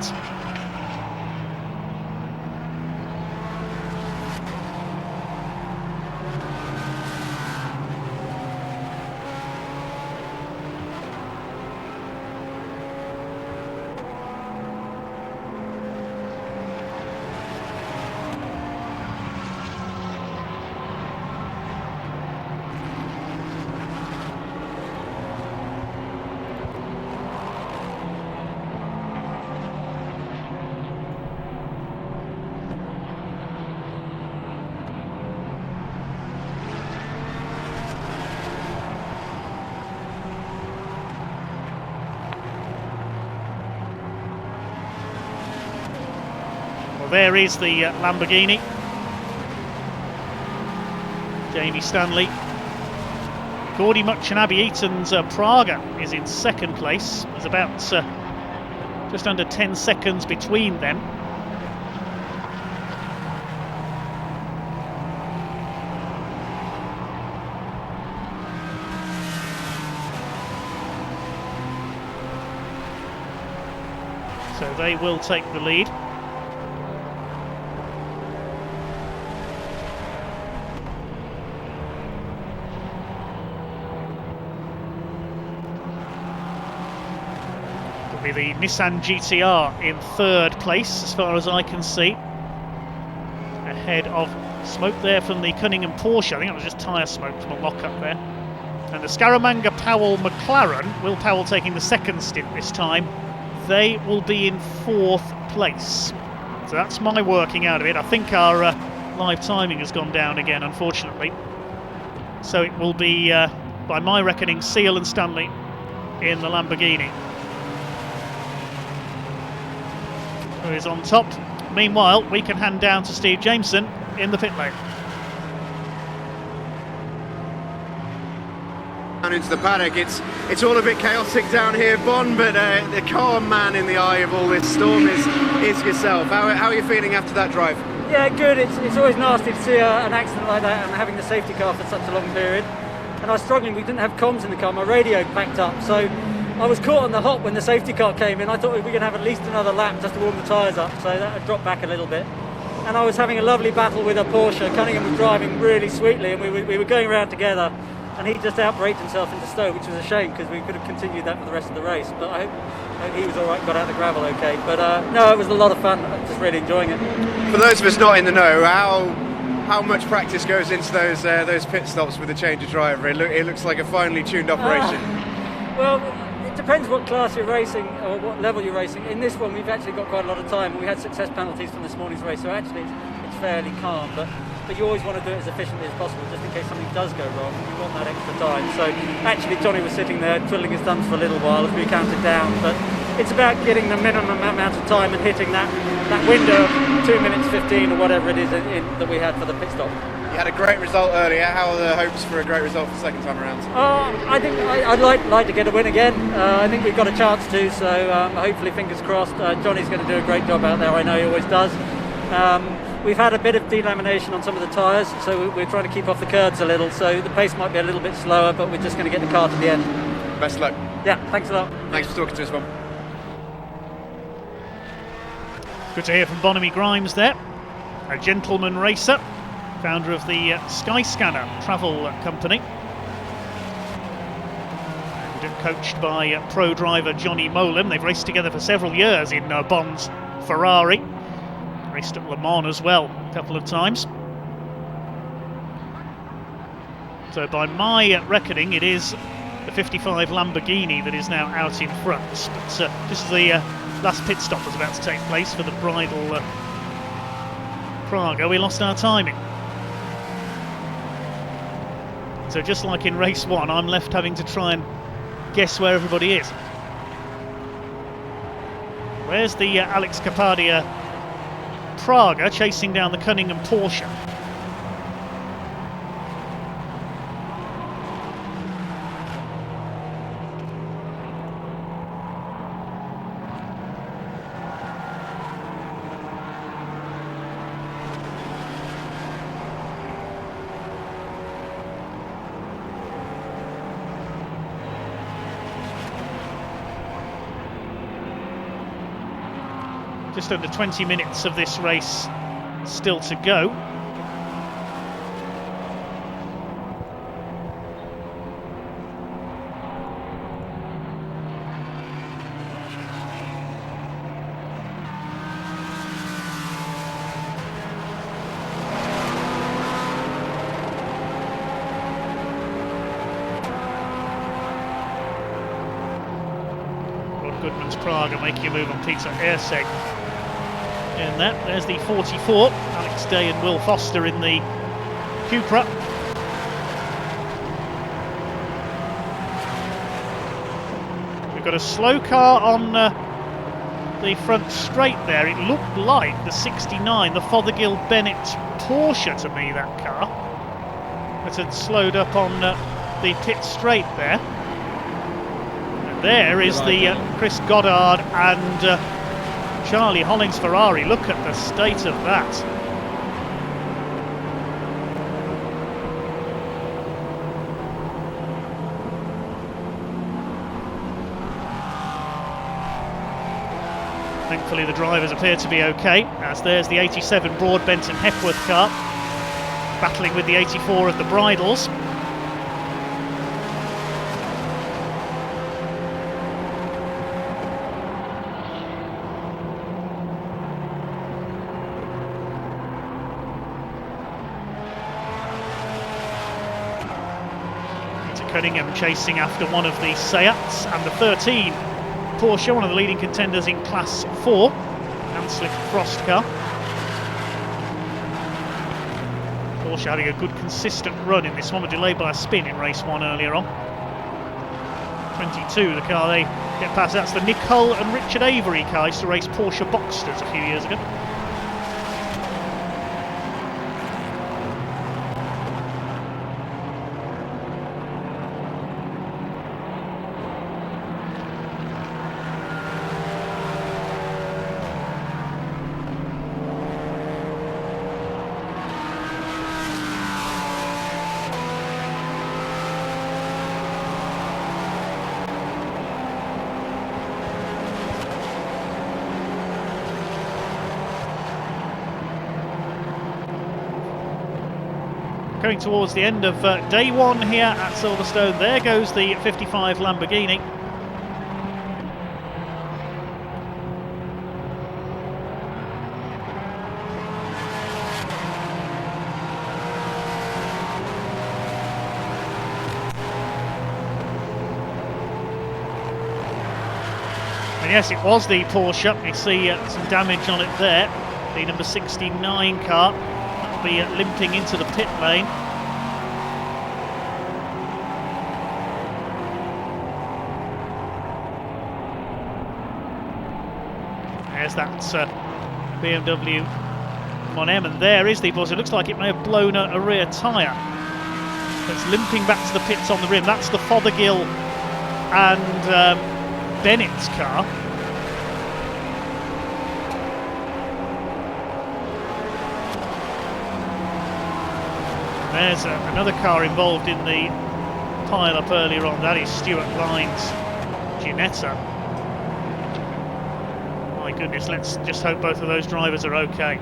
There is the Lamborghini. Jamie Stanley. Gordy Much and Abby Eaton's Praga is in 2nd place. There's about just under 10 seconds between them. So they will take the lead. Be the Nissan GTR in 3rd place as far as I can see, ahead of smoke there from the Cunningham Porsche. I think it was just tyre smoke from a lock-up there. And the Scaramanga Powell McLaren, Will Powell taking the 2nd stint this time, they will be in 4th place. So that's my working out of it. I think our live timing has gone down again, unfortunately. So it will be, by my reckoning, Seal and Stanley in the Lamborghini, who is on top. Meanwhile, we can hand down to Steve Jameson in the pit lane. Down into the paddock, it's all a bit chaotic down here, Bon, but the calm man in the eye of all this storm is yourself. How are you feeling after that drive? Yeah, good. It's always nasty to see an accident like that and having the safety car for such a long period. And I was struggling, we didn't have comms in the car, my radio packed up, so I was caught on the hop when the safety car came in. I thought we were going to have at least another lap just to warm the tyres up, so that had dropped back a little bit. And I was having a lovely battle with a Porsche. Cunningham was driving really sweetly, and we were going around together, and he just outbraked himself into Stowe, which was a shame because we could have continued that for the rest of the race. But I hope he was all right, got out of the gravel okay. But no, it was a lot of fun. I'm just really enjoying it. For those of us not in the know, how much practice goes into those pit stops with the change of driver? It looks like a finely tuned operation. Well, it depends what class you're racing or what level you're racing. In this one, we've actually got quite a lot of time. We had success penalties from this morning's race, so actually it's fairly calm. But you always want to do it as efficiently as possible, just in case something does go wrong. You want that extra time. So actually, Johnny was sitting there twiddling his thumbs for a little while as we counted down. But it's about getting the minimum amount of time and hitting that window of 2 minutes 15 or whatever it is that we had for the pit stop. You had a great result earlier. How are the hopes for a great result for the second time around? I think I'd like to get a win again. I think we've got a chance to, so hopefully, fingers crossed. Johnny's going to do a great job out there. I know he always does. We've had a bit of delamination on some of the tyres, so we're trying to keep off the curbs a little, so the pace might be a little bit slower, but we're just going to get the car to the end. Best of luck. Yeah, thanks a lot. Thanks for talking to us, Bob. Good to hear from Bonamy Grimes there, a gentleman racer, founder of the Skyscanner travel company, and coached by pro driver Johnny Molan. They've raced together for several years in Bond's Ferrari, raced at Le Mans as well a couple of times. So by my reckoning, it is the 55 Lamborghini that is now out in front. But just as the last pit stop was about to take place for the bridal Praga, we lost our timing. So just like in race one, I'm left having to try and guess where everybody is. Where's the Alex Kapadia Praga chasing down the Cunningham Porsche? Just under 20 minutes of this race still to go. Rod Goodman's Praga making a move on Peter Erseg. And there's the 44, Alex Day and Will Foster in the Cupra. We've got a slow car on the front straight there. It looked like the 69, the Fothergill Bennett Porsche to me, that car. But had slowed up on the pit straight there. And there is the Chris Goddard and Charlie Hollings Ferrari. Look at the state of that. Thankfully the drivers appear to be okay, as there's the 87 Broadbent and Hepworth car battling with the 84 of the Bridals. Cunningham chasing after one of the Seats, and the 13 Porsche, one of the leading contenders in Class 4, and Slick Frost car. Porsche having a good consistent run in this one, but delayed by a spin in race 1 earlier on. 22, the car they get past, that's the Nick Hull and Richard Avery car. Used to race Porsche Boxsters a few years ago. Going towards the end of day one here at Silverstone. There goes the 55 Lamborghini. And yes, it was the Porsche. You see some damage on it there. The number 69 car. Be limping into the pit lane. There's that BMW Mon-M, and there is the Porsche. It looks like it may have blown a rear tyre. It's limping back to the pits on the rim. That's the Fothergill and Bennett's car. There's another car involved in the pile up earlier on. That is Stuart Lyne's Ginetta. My goodness, let's just hope both of those drivers are okay.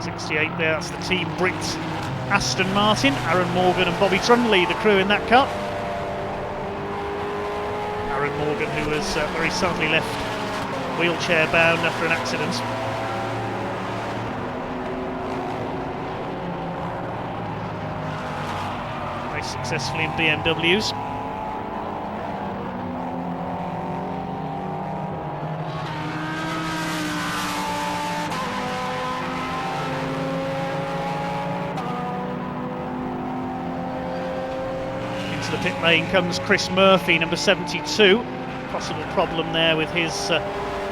'68 there, that's the Team Brit Aston Martin. Aaron Morgan and Bobby Trunn lead the crew in that car. Aaron Morgan, who was very sadly left wheelchair bound after an accident. Very successfully in BMWs. Into the pit lane comes Chris Murphy, number 72. Possible problem there with his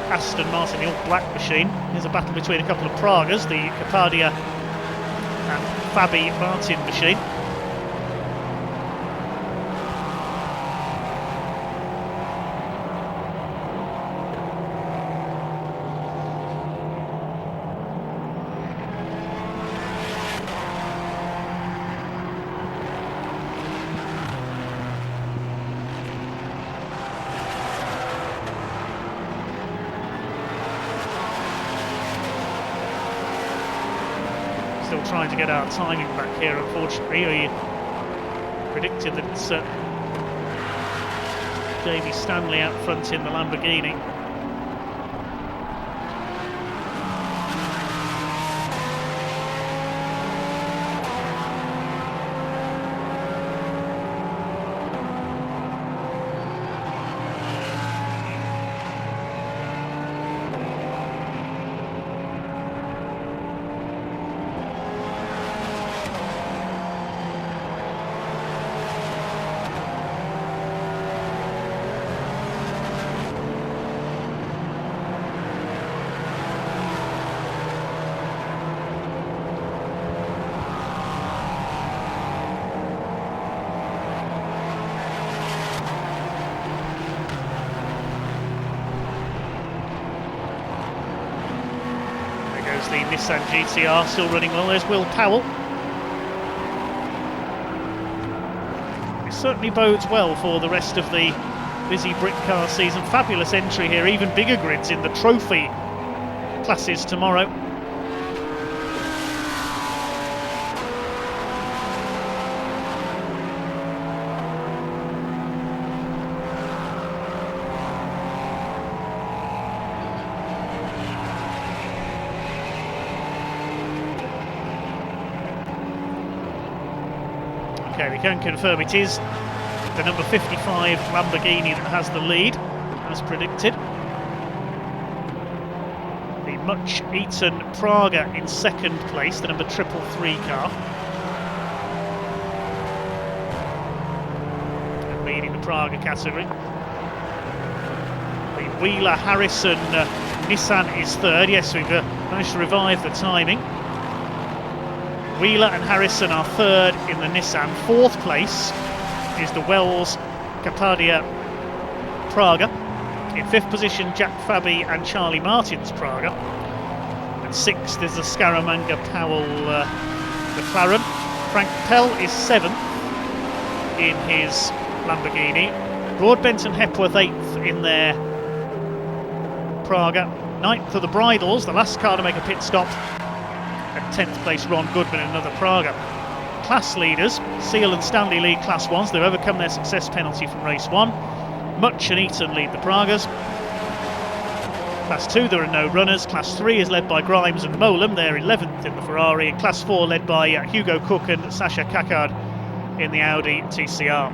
Aston Martin, the all-black machine. There's a battle between a couple of Pragas, the Capadia and Fabi Martin machine. Still trying to get our timing back here, unfortunately. We predicted that it's Jamie Stanley out front in the Lamborghini. The Nissan GTR still running well. There's Will Powell. It certainly bodes well for the rest of the busy Brit car season. Fabulous entry here, even bigger grids in the trophy classes tomorrow. Okay, we can confirm it is the number 55 Lamborghini that has the lead, as predicted. The much-eaten Praga in second place, the number 333 car. And leading the Praga category. The Wheeler-Harrison Nissan is third. Yes, we've managed to revive the timing. Wheeler and Harrison are third in the Nissan. Fourth place is the Wells Capadia Praga. In fifth position, Jack Fabi and Charlie Martin's Praga. And sixth is the Scaramanga Powell McLaren. Frank Pell is seventh in his Lamborghini. Broadbent and Hepworth eighth in their Praga. Ninth are the Bridles, the last car to make a pit stop. And 10th place Ron Goodman in another Praga. Class leaders, Seal and Stanley lead Class 1s. They've overcome their success penalty from Race 1. Much and Eaton lead the Pragas. Class 2 there are no runners. Class 3 is led by Grimes and Molam. They're 11th in the Ferrari. And Class 4 led by Hugo Cook and Sasha Kakard in the Audi TCR.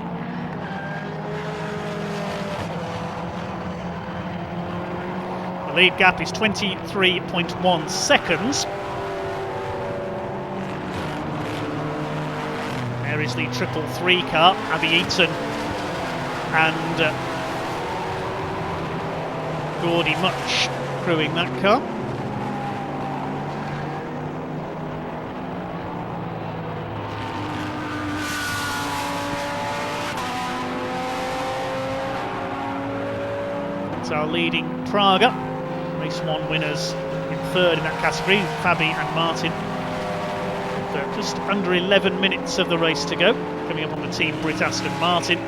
The lead gap is 23.1 seconds. There is the 333 car, Abby Eaton and Gordy Much crewing that car. It's our leading Praga. Race 1 winners in third in that category, Fabi and Martin. Just under 11 minutes of the race to go. Coming up on the team Brit Aston Martin.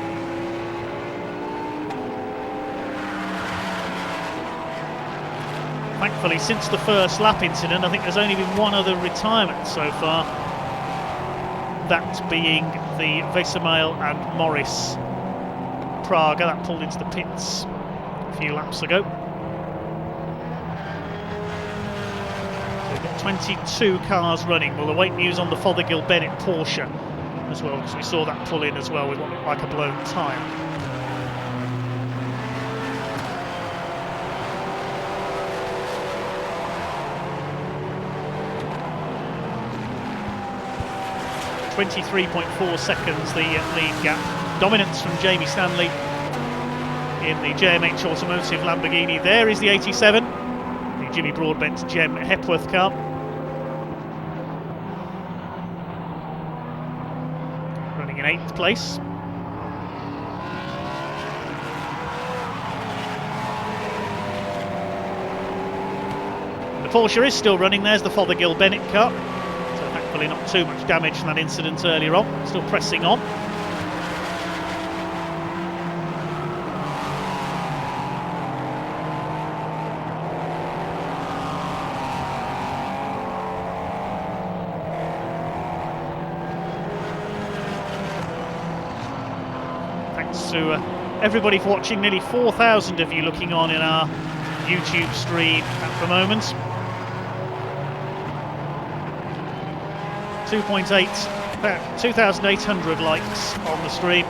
Thankfully, since the first lap incident, I think there's only been one other retirement so far. That being the Vesemile and Morris Praga, that pulled into the pits a few laps ago. So we've got 22 cars running. We'll await news on the Fothergill Bennett Porsche as well, because we saw that pull in as well with what looked like a blown tyre. .4 seconds the lead gap. Dominance from Jamie Stanley in the JMH Automotive Lamborghini. There is the 87, the Jimmy Broadbent Gem Hepworth car. Running in 8th place. The Porsche is still running. There's the Fothergill Bennett car. Thankfully not too much damage from that incident earlier on. Still pressing on. Thanks to everybody for watching. Nearly 4,000 of you looking on in our YouTube stream at the moment. 2,800 likes on the stream.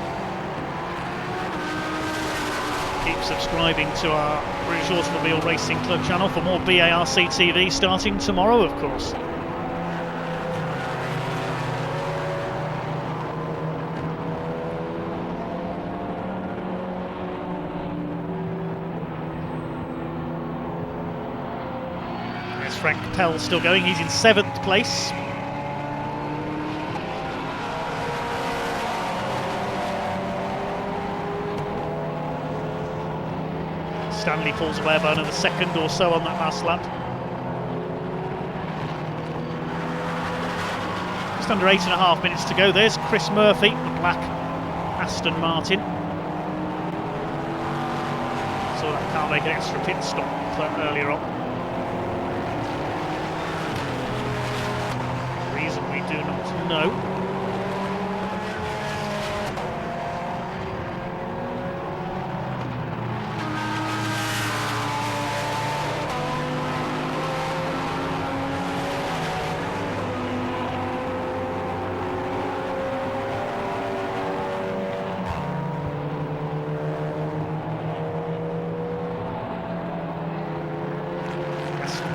Keep subscribing to our British Automobile Racing Club channel for more BARC TV starting tomorrow, of course. There's Frank Pell still going. He's in 7th place. Stanley pulls away by another second or so on that last lap. Just under 8.5 minutes to go. There's Chris Murphy, the black Aston Martin. Saw that car make an extra pit stop earlier on. Reason we do not know.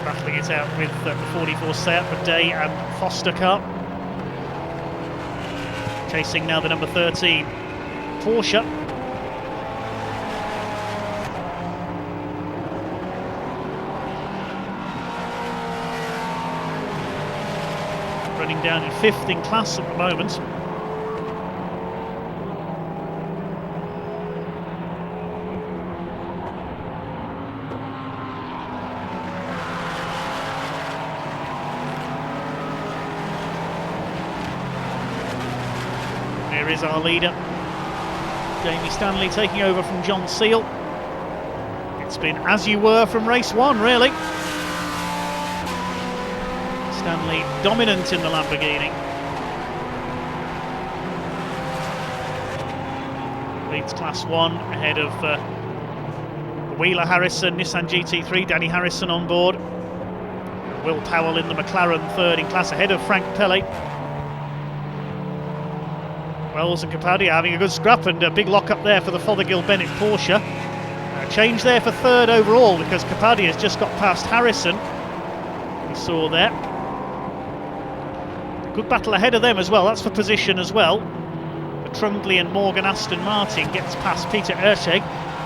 Battling it out with the 44 Seat, the Day and Foster car. Chasing now the number 13 Porsche. Running down in 5th in class at the moment. Here is our leader, Jamie Stanley, taking over from John Seal. It's been as you were from race 1, really. Stanley dominant in the Lamborghini. Leads Class 1 ahead of Wheeler Harrison, Nissan GT3, Danny Harrison on board. Will Powell in the McLaren 3rd in class, ahead of Frank Pelle. Wells and Capaldi having a good scrap, and a big lock up there for the Fothergill Bennett Porsche. Change there for 3rd overall because Capaldi has just got past Harrison. We saw there. Good battle ahead of them as well, that's for position as well. But Trundley and Morgan Aston Martin gets past Peter Erteg.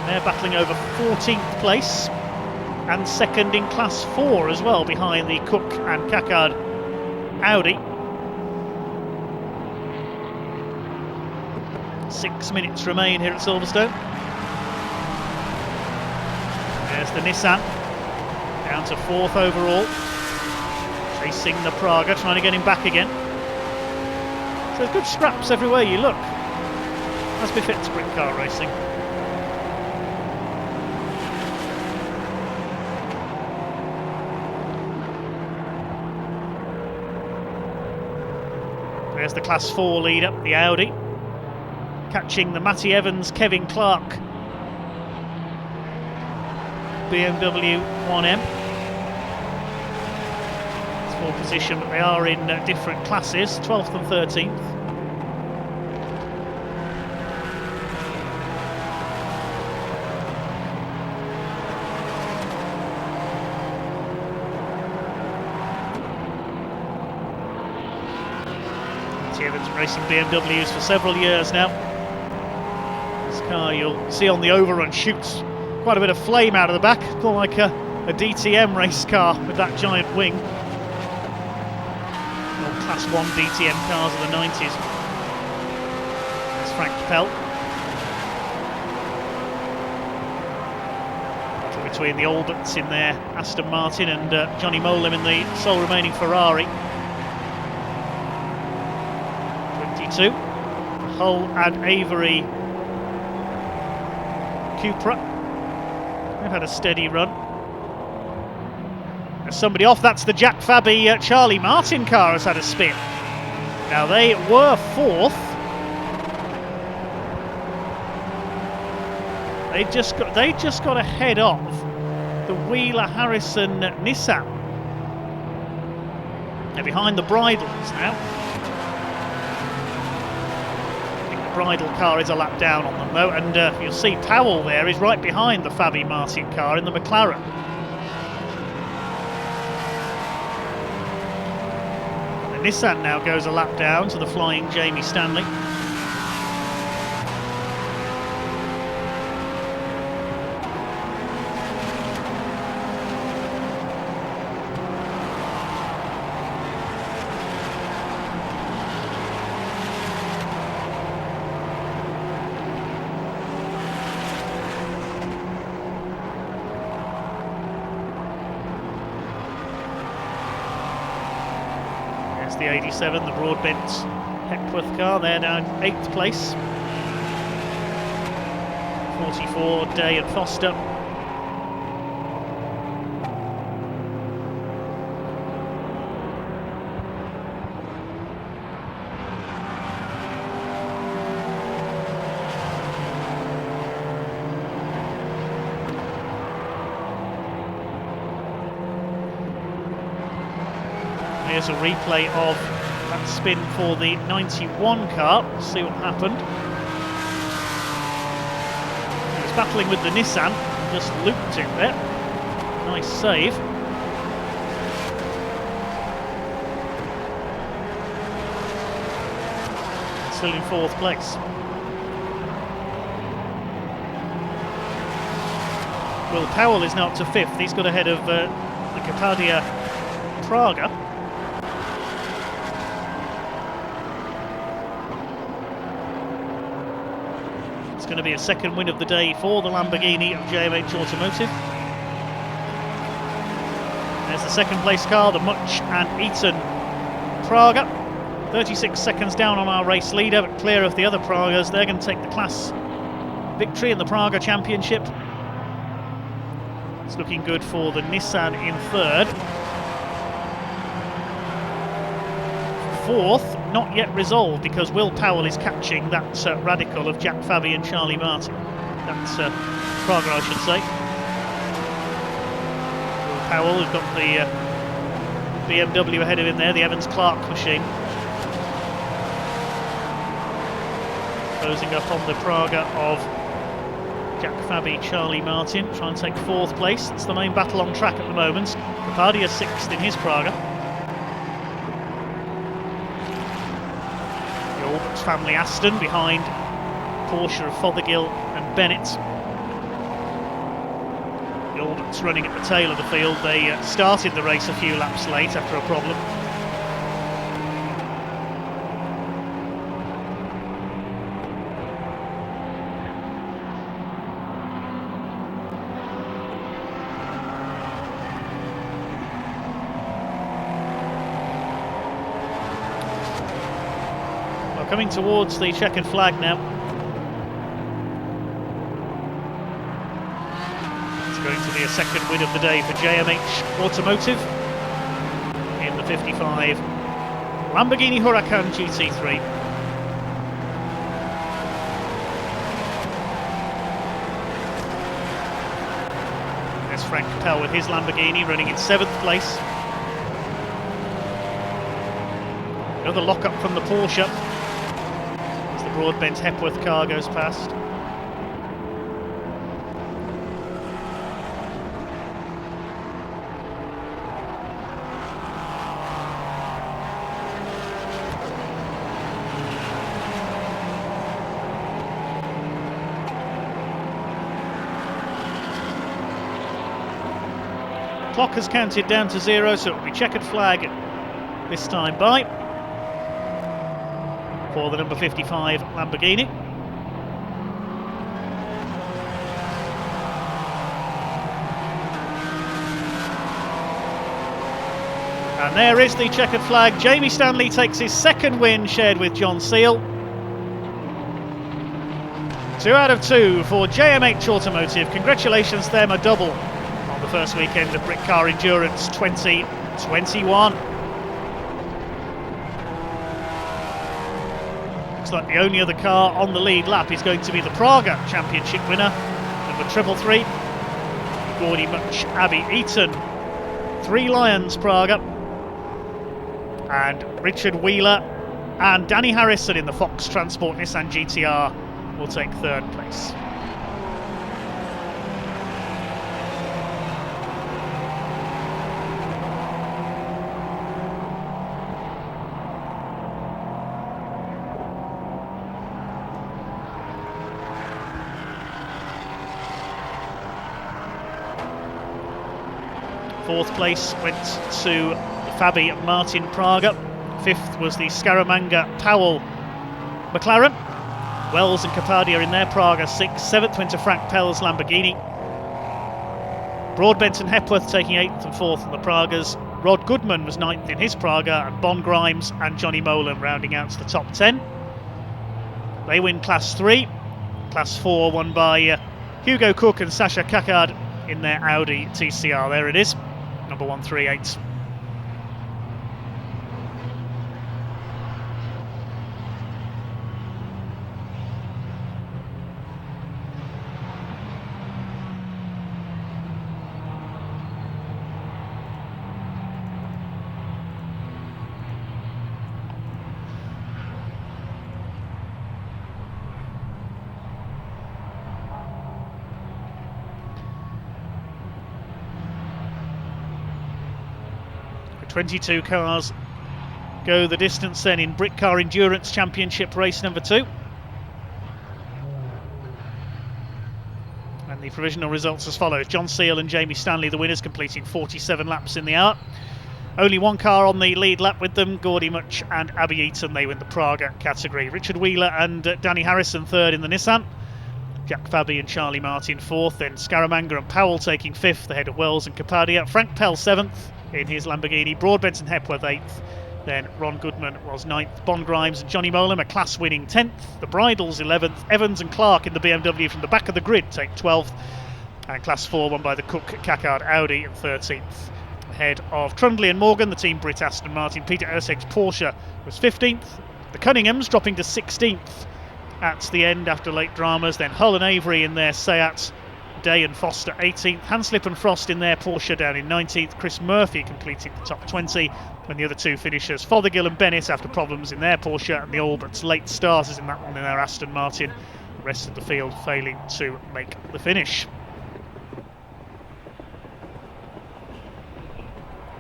They're battling over 14th place and 2nd in Class 4 as well, behind the Cook and Caccard Audi. 6 minutes remain here at Silverstone. There's the Nissan. Down to 4th overall. Chasing the Praga, trying to get him back again. So there's good scraps everywhere you look, as befits sprint car racing. There's the Class 4 leader, the Audi, catching the Matty Evans, Kevin Clark BMW 1M. It's for position, but they are in different classes, 12th and 13th. Evans racing BMWs for several years now. This car you'll see on the overrun shoots quite a bit of flame out of the back, more like a DTM race car with that giant wing. Old Class 1 DTM cars of the 90s. There's Frank Pell. Between the Alberts in their Aston Martin and Johnny Molim in the sole remaining Ferrari. Hull and Avery Cupra. They've had a steady run. There's somebody off, that's the Jack Fabi Charlie Martin car has had a spin. Now they were 4th. They just got ahead of the Wheeler Harrison Nissan. They're behind the bridles now. Bridle car is a lap down on them though, and you'll see Powell there is right behind the Fabi Martin car in the McLaren. The Nissan now goes a lap down to the flying Jamie Stanley. The 87, the Broadbent Hepworth car, they're now in 8th place. 44, Day and Foster. Here's a replay of that spin for the 91 car. We'll see what happened. He was battling with the Nissan, just looped it there. Nice save. Still in 4th place. Will Powell is now up to 5th. He's got ahead of the Capadia Praga. It's going to be a second win of the day for the Lamborghini of JMH Automotive. There's the second place car, the Much and Eaton Praga. 36 seconds down on our race leader, but clear of the other Pragas. They're going to take the class victory in the Praga Championship. It's looking good for the Nissan in 3rd. 4th, not yet resolved because Will Powell is catching that Radical of Jack Fabi and Charlie Martin. That's Praga, I should say. Will Powell has got the BMW ahead of him there, the Evans Clark machine. Closing up on the Praga of Jack Fabi, Charlie Martin, trying to take 4th place. That's the main battle on track at the moment. Capadia 6th in his Praga. The Alberts family Aston behind Porsche of Fothergill and Bennett. The Alberts running at the tail of the field. They started the race a few laps late after a problem. coming towards the checkered flag now. It's going to be a second win of the day for JMH Automotive in the 55 Lamborghini Huracan GT3. There's Frank Pell with his Lamborghini running in 7th place. Another lock-up from the Porsche as the Broadbent Hepworth car goes past. Clock has counted down to 0, so it will be checkered flag this time by for the number 55 Lamborghini. And there is the checkered flag. Jamie Stanley takes his second win, shared with John Seal. 2 out of 2 for JMH Automotive. Congratulations them, a double on the first weekend of Brit Car Endurance 2021. Looks like the only other car on the lead lap is going to be the Praga Championship winner, number 333, Gordy Much, Abby Eaton. 3 Lions Praga, and Richard Wheeler and Danny Harrison in the Fox Transport Nissan GTR will take 3rd place. Fourth place went to Fabi Martin Praga. 5th was the Scaramanga Powell McLaren. Wells and Capadia in their Praga 6th. 7th went to Frank Pell's Lamborghini. Broadbent and Hepworth taking 8th and 4th in the Pragas. Rod Goodman was 9th in his Praga, and Bon Grimes and Johnny Molan rounding out to the top 10. They win Class 3. Class 4 won by Hugo Cook and Sasha Kakard in their Audi TCR. There it is, number 138. The 22 cars go the distance then in Brit Car Endurance Championship race number 2. And the provisional results as follows. John Seal and Jamie Stanley, the winners, completing 47 laps in the hour. Only one car on the lead lap with them, Gordy Much and Abby Eaton. They win the Praga category. Richard Wheeler and Danny Harrison 3rd in the Nissan. Jack Fabi and Charlie Martin 4th. Then Scaramanga and Powell taking 5th ahead of Wells and Capadia. Frank Pell 7th in his Lamborghini. Broadbent and Hepworth 8th. Then Ron Goodman was 9th. Bon Grimes and Johnny Molan, a class-winning 10th. The Bridles 11th. Evans and Clark in the BMW from the back of the grid take 12th. And Class 4 won by the Cook Cackard Audi in 13th. Ahead of Trundley and Morgan, the Team Brit Aston Martin. Peter Ersig's Porsche was 15th. The Cunninghams dropping to 16th at the end after late dramas. Then Hull and Avery in their Seat. Day and Foster 18th. Hanslip and Frost in their Porsche down in 19th. Chris Murphy completing the top 20. And the other two finishers, Fothergill and Bennett, after problems in their Porsche, and the Alberts late starters in that one in their Aston Martin. The rest of the field failing to make the finish.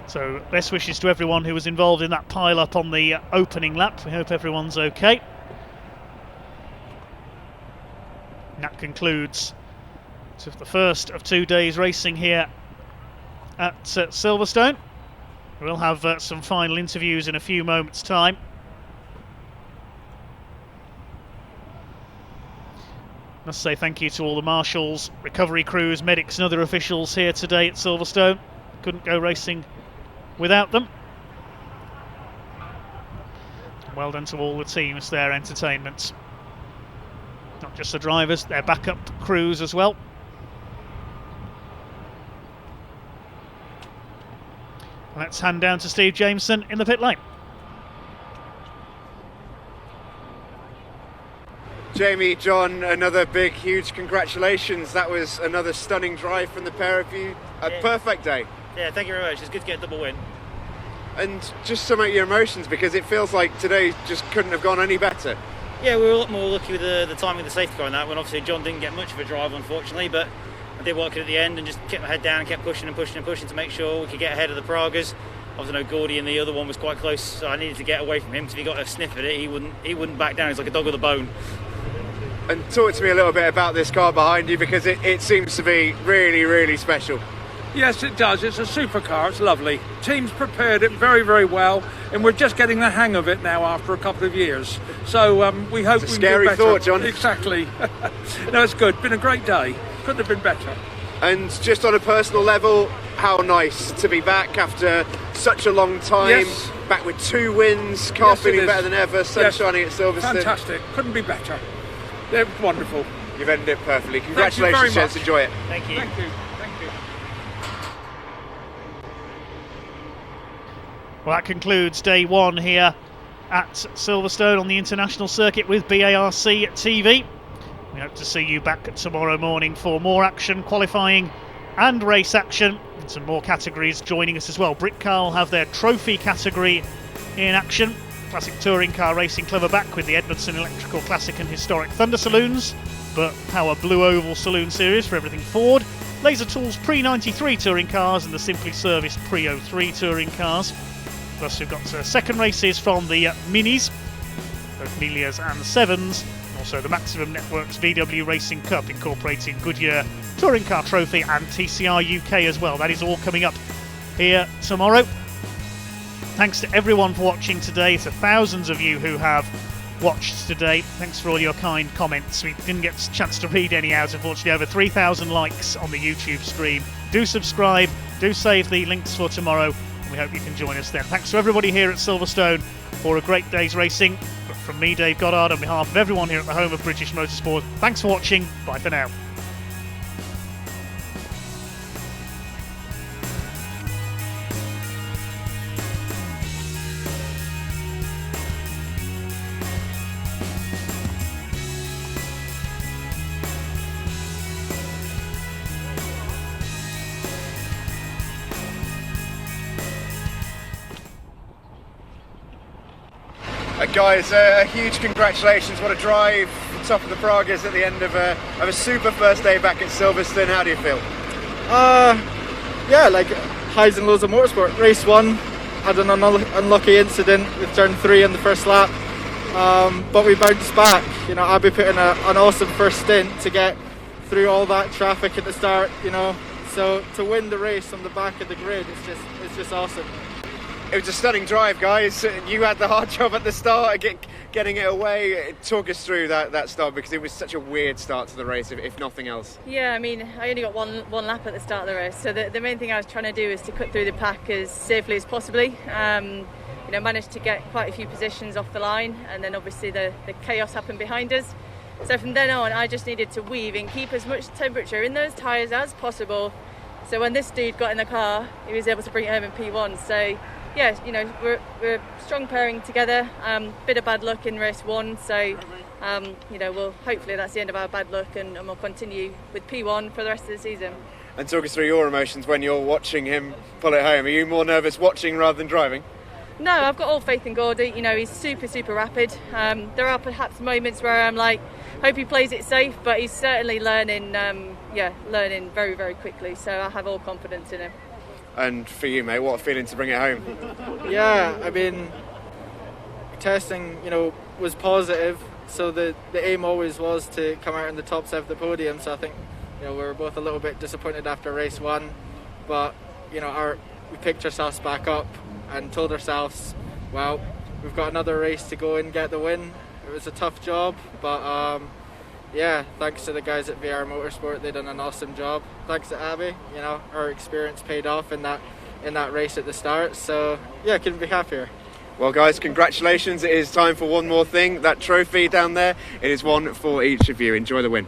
So best wishes to everyone who was involved in that pile-up on the opening lap. We hope everyone's okay. And that concludes the first of 2 days racing here at Silverstone. We'll have some final interviews in a few moments' time. Must say thank you to all the marshals, recovery crews, medics and other officials here today at Silverstone. Couldn't go racing without them. well done to all the teams, their entertainment. Not just the drivers, their backup crews as well. Let's hand down to Steve Jameson in the pit lane. Jamie, John, another big, huge congratulations. That was another stunning drive from the pair of you. A perfect day. Yeah, thank you very much. It's good to get a double win. And just some of your emotions, because it feels like today just couldn't have gone any better. Yeah, we were a lot more lucky with the timing of the safety car on that one. Obviously, John didn't get much of a drive, unfortunately, but I did what I could at the end and just kept my head down and kept pushing and pushing and pushing to make sure we could get ahead of the Pragas. Obviously, I know Gordy and the other one was quite close, so I needed to get away from him, because if he got a sniff at it, he wouldn't back down. He's like a dog with a bone. And talk to me a little bit about this car behind you, because it seems to be really, really special. Yes, it does. It's a supercar. It's lovely. Team's prepared it very, very well, and we're just getting the hang of it now after a couple of years. So we hope It's a we can do scary better. thought, John. Exactly. No, it's good. Been a great day. Couldn't have been better. And just on a personal level, how nice to be back after such a long time. Yes. Back with 2 wins, car Yes, it feeling is. better than ever, sun Yes. shining at Silverstone. Fantastic. Couldn't be better. It was wonderful. You've ended it perfectly. Thank you very Congratulations, gents. much. Enjoy it. Thank you. Thank you. Thank you. Well, that concludes day 1 here at Silverstone on the international circuit with BARC TV. We hope to see you back tomorrow morning for more action, qualifying and race action, and some more categories joining us as well. Britcar will have their trophy category in action. Classic touring car racing clever back with the Edmondson Electrical Classic and Historic Thunder Saloons, but Power Blue Oval Saloon Series for everything Ford. Laser Tools Pre-93 touring cars and the Simply Serviced Pre-03 touring cars. Plus we've got second races from the Minis, both Melias and 7s. Also the Maximum Networks VW Racing Cup incorporating Goodyear Touring Car Trophy and TCR UK as well. That is all coming up here tomorrow. Thanks to everyone for watching today, to thousands of you who have watched today. Thanks for all your kind comments. We didn't get a chance to read any out, unfortunately. Over 3,000 likes on the YouTube stream. Do subscribe, do save the links for tomorrow, and we hope you can join us then. Thanks to everybody here at Silverstone for a great day's racing. But from me, Dave Goddard, on behalf of everyone here at the home of British Motorsport, thanks for watching. Bye for now. Guys, a huge congratulations. What a drive. Top of the Pragas at the end of a super first day back at Silverstone. How do you feel? Yeah, like highs and lows of motorsport. Race 1 had an unlucky incident with turn 3 in the first lap, but we bounced back. You know, Abby put in an awesome first stint to get through all that traffic at the start. You know, so to win the race on the back of the grid, it's just awesome. It was a stunning drive, guys. You had the hard job at the start, getting it away. Talk us through that start, because it was such a weird start to the race, if nothing else. Yeah, I mean, I only got one lap at the start of the race, so the main thing I was trying to do is to cut through the pack as safely as possibly. You know, managed to get quite a few positions off the line, and then obviously the chaos happened behind us. So from then on, I just needed to weave and keep as much temperature in those tyres as possible. So when this dude got in the car, he was able to bring it home in P1. So yeah, you know, we're a strong pairing together. Bit of bad luck in race 1, so you know, hopefully that's the end of our bad luck, and we'll continue with P1 for the rest of the season. And talk us through your emotions when you're watching him pull it home. Are you more nervous watching rather than driving? No, I've got all faith in Gordy. You know, he's super rapid. There are perhaps moments where I'm like, hope he plays it safe, but he's certainly learning very, very quickly. So I have all confidence in him. And for you, mate, what a feeling to bring it home. Yeah, I mean, testing, you know, was positive, so the aim always was to come out in the top 7 of the podium. So I think, you know, we were both a little bit disappointed after race 1, but you know, we picked ourselves back up and told ourselves, well, we've got another race to go and get the win. It was a tough job, but yeah, thanks to the guys at VR Motorsport, they done an awesome job. Thanks to Abby, you know, our experience paid off in that race at the start. So yeah, couldn't be happier. Well, guys, congratulations. It is time for one more thing. That trophy down there, it is one for each of you. Enjoy the win.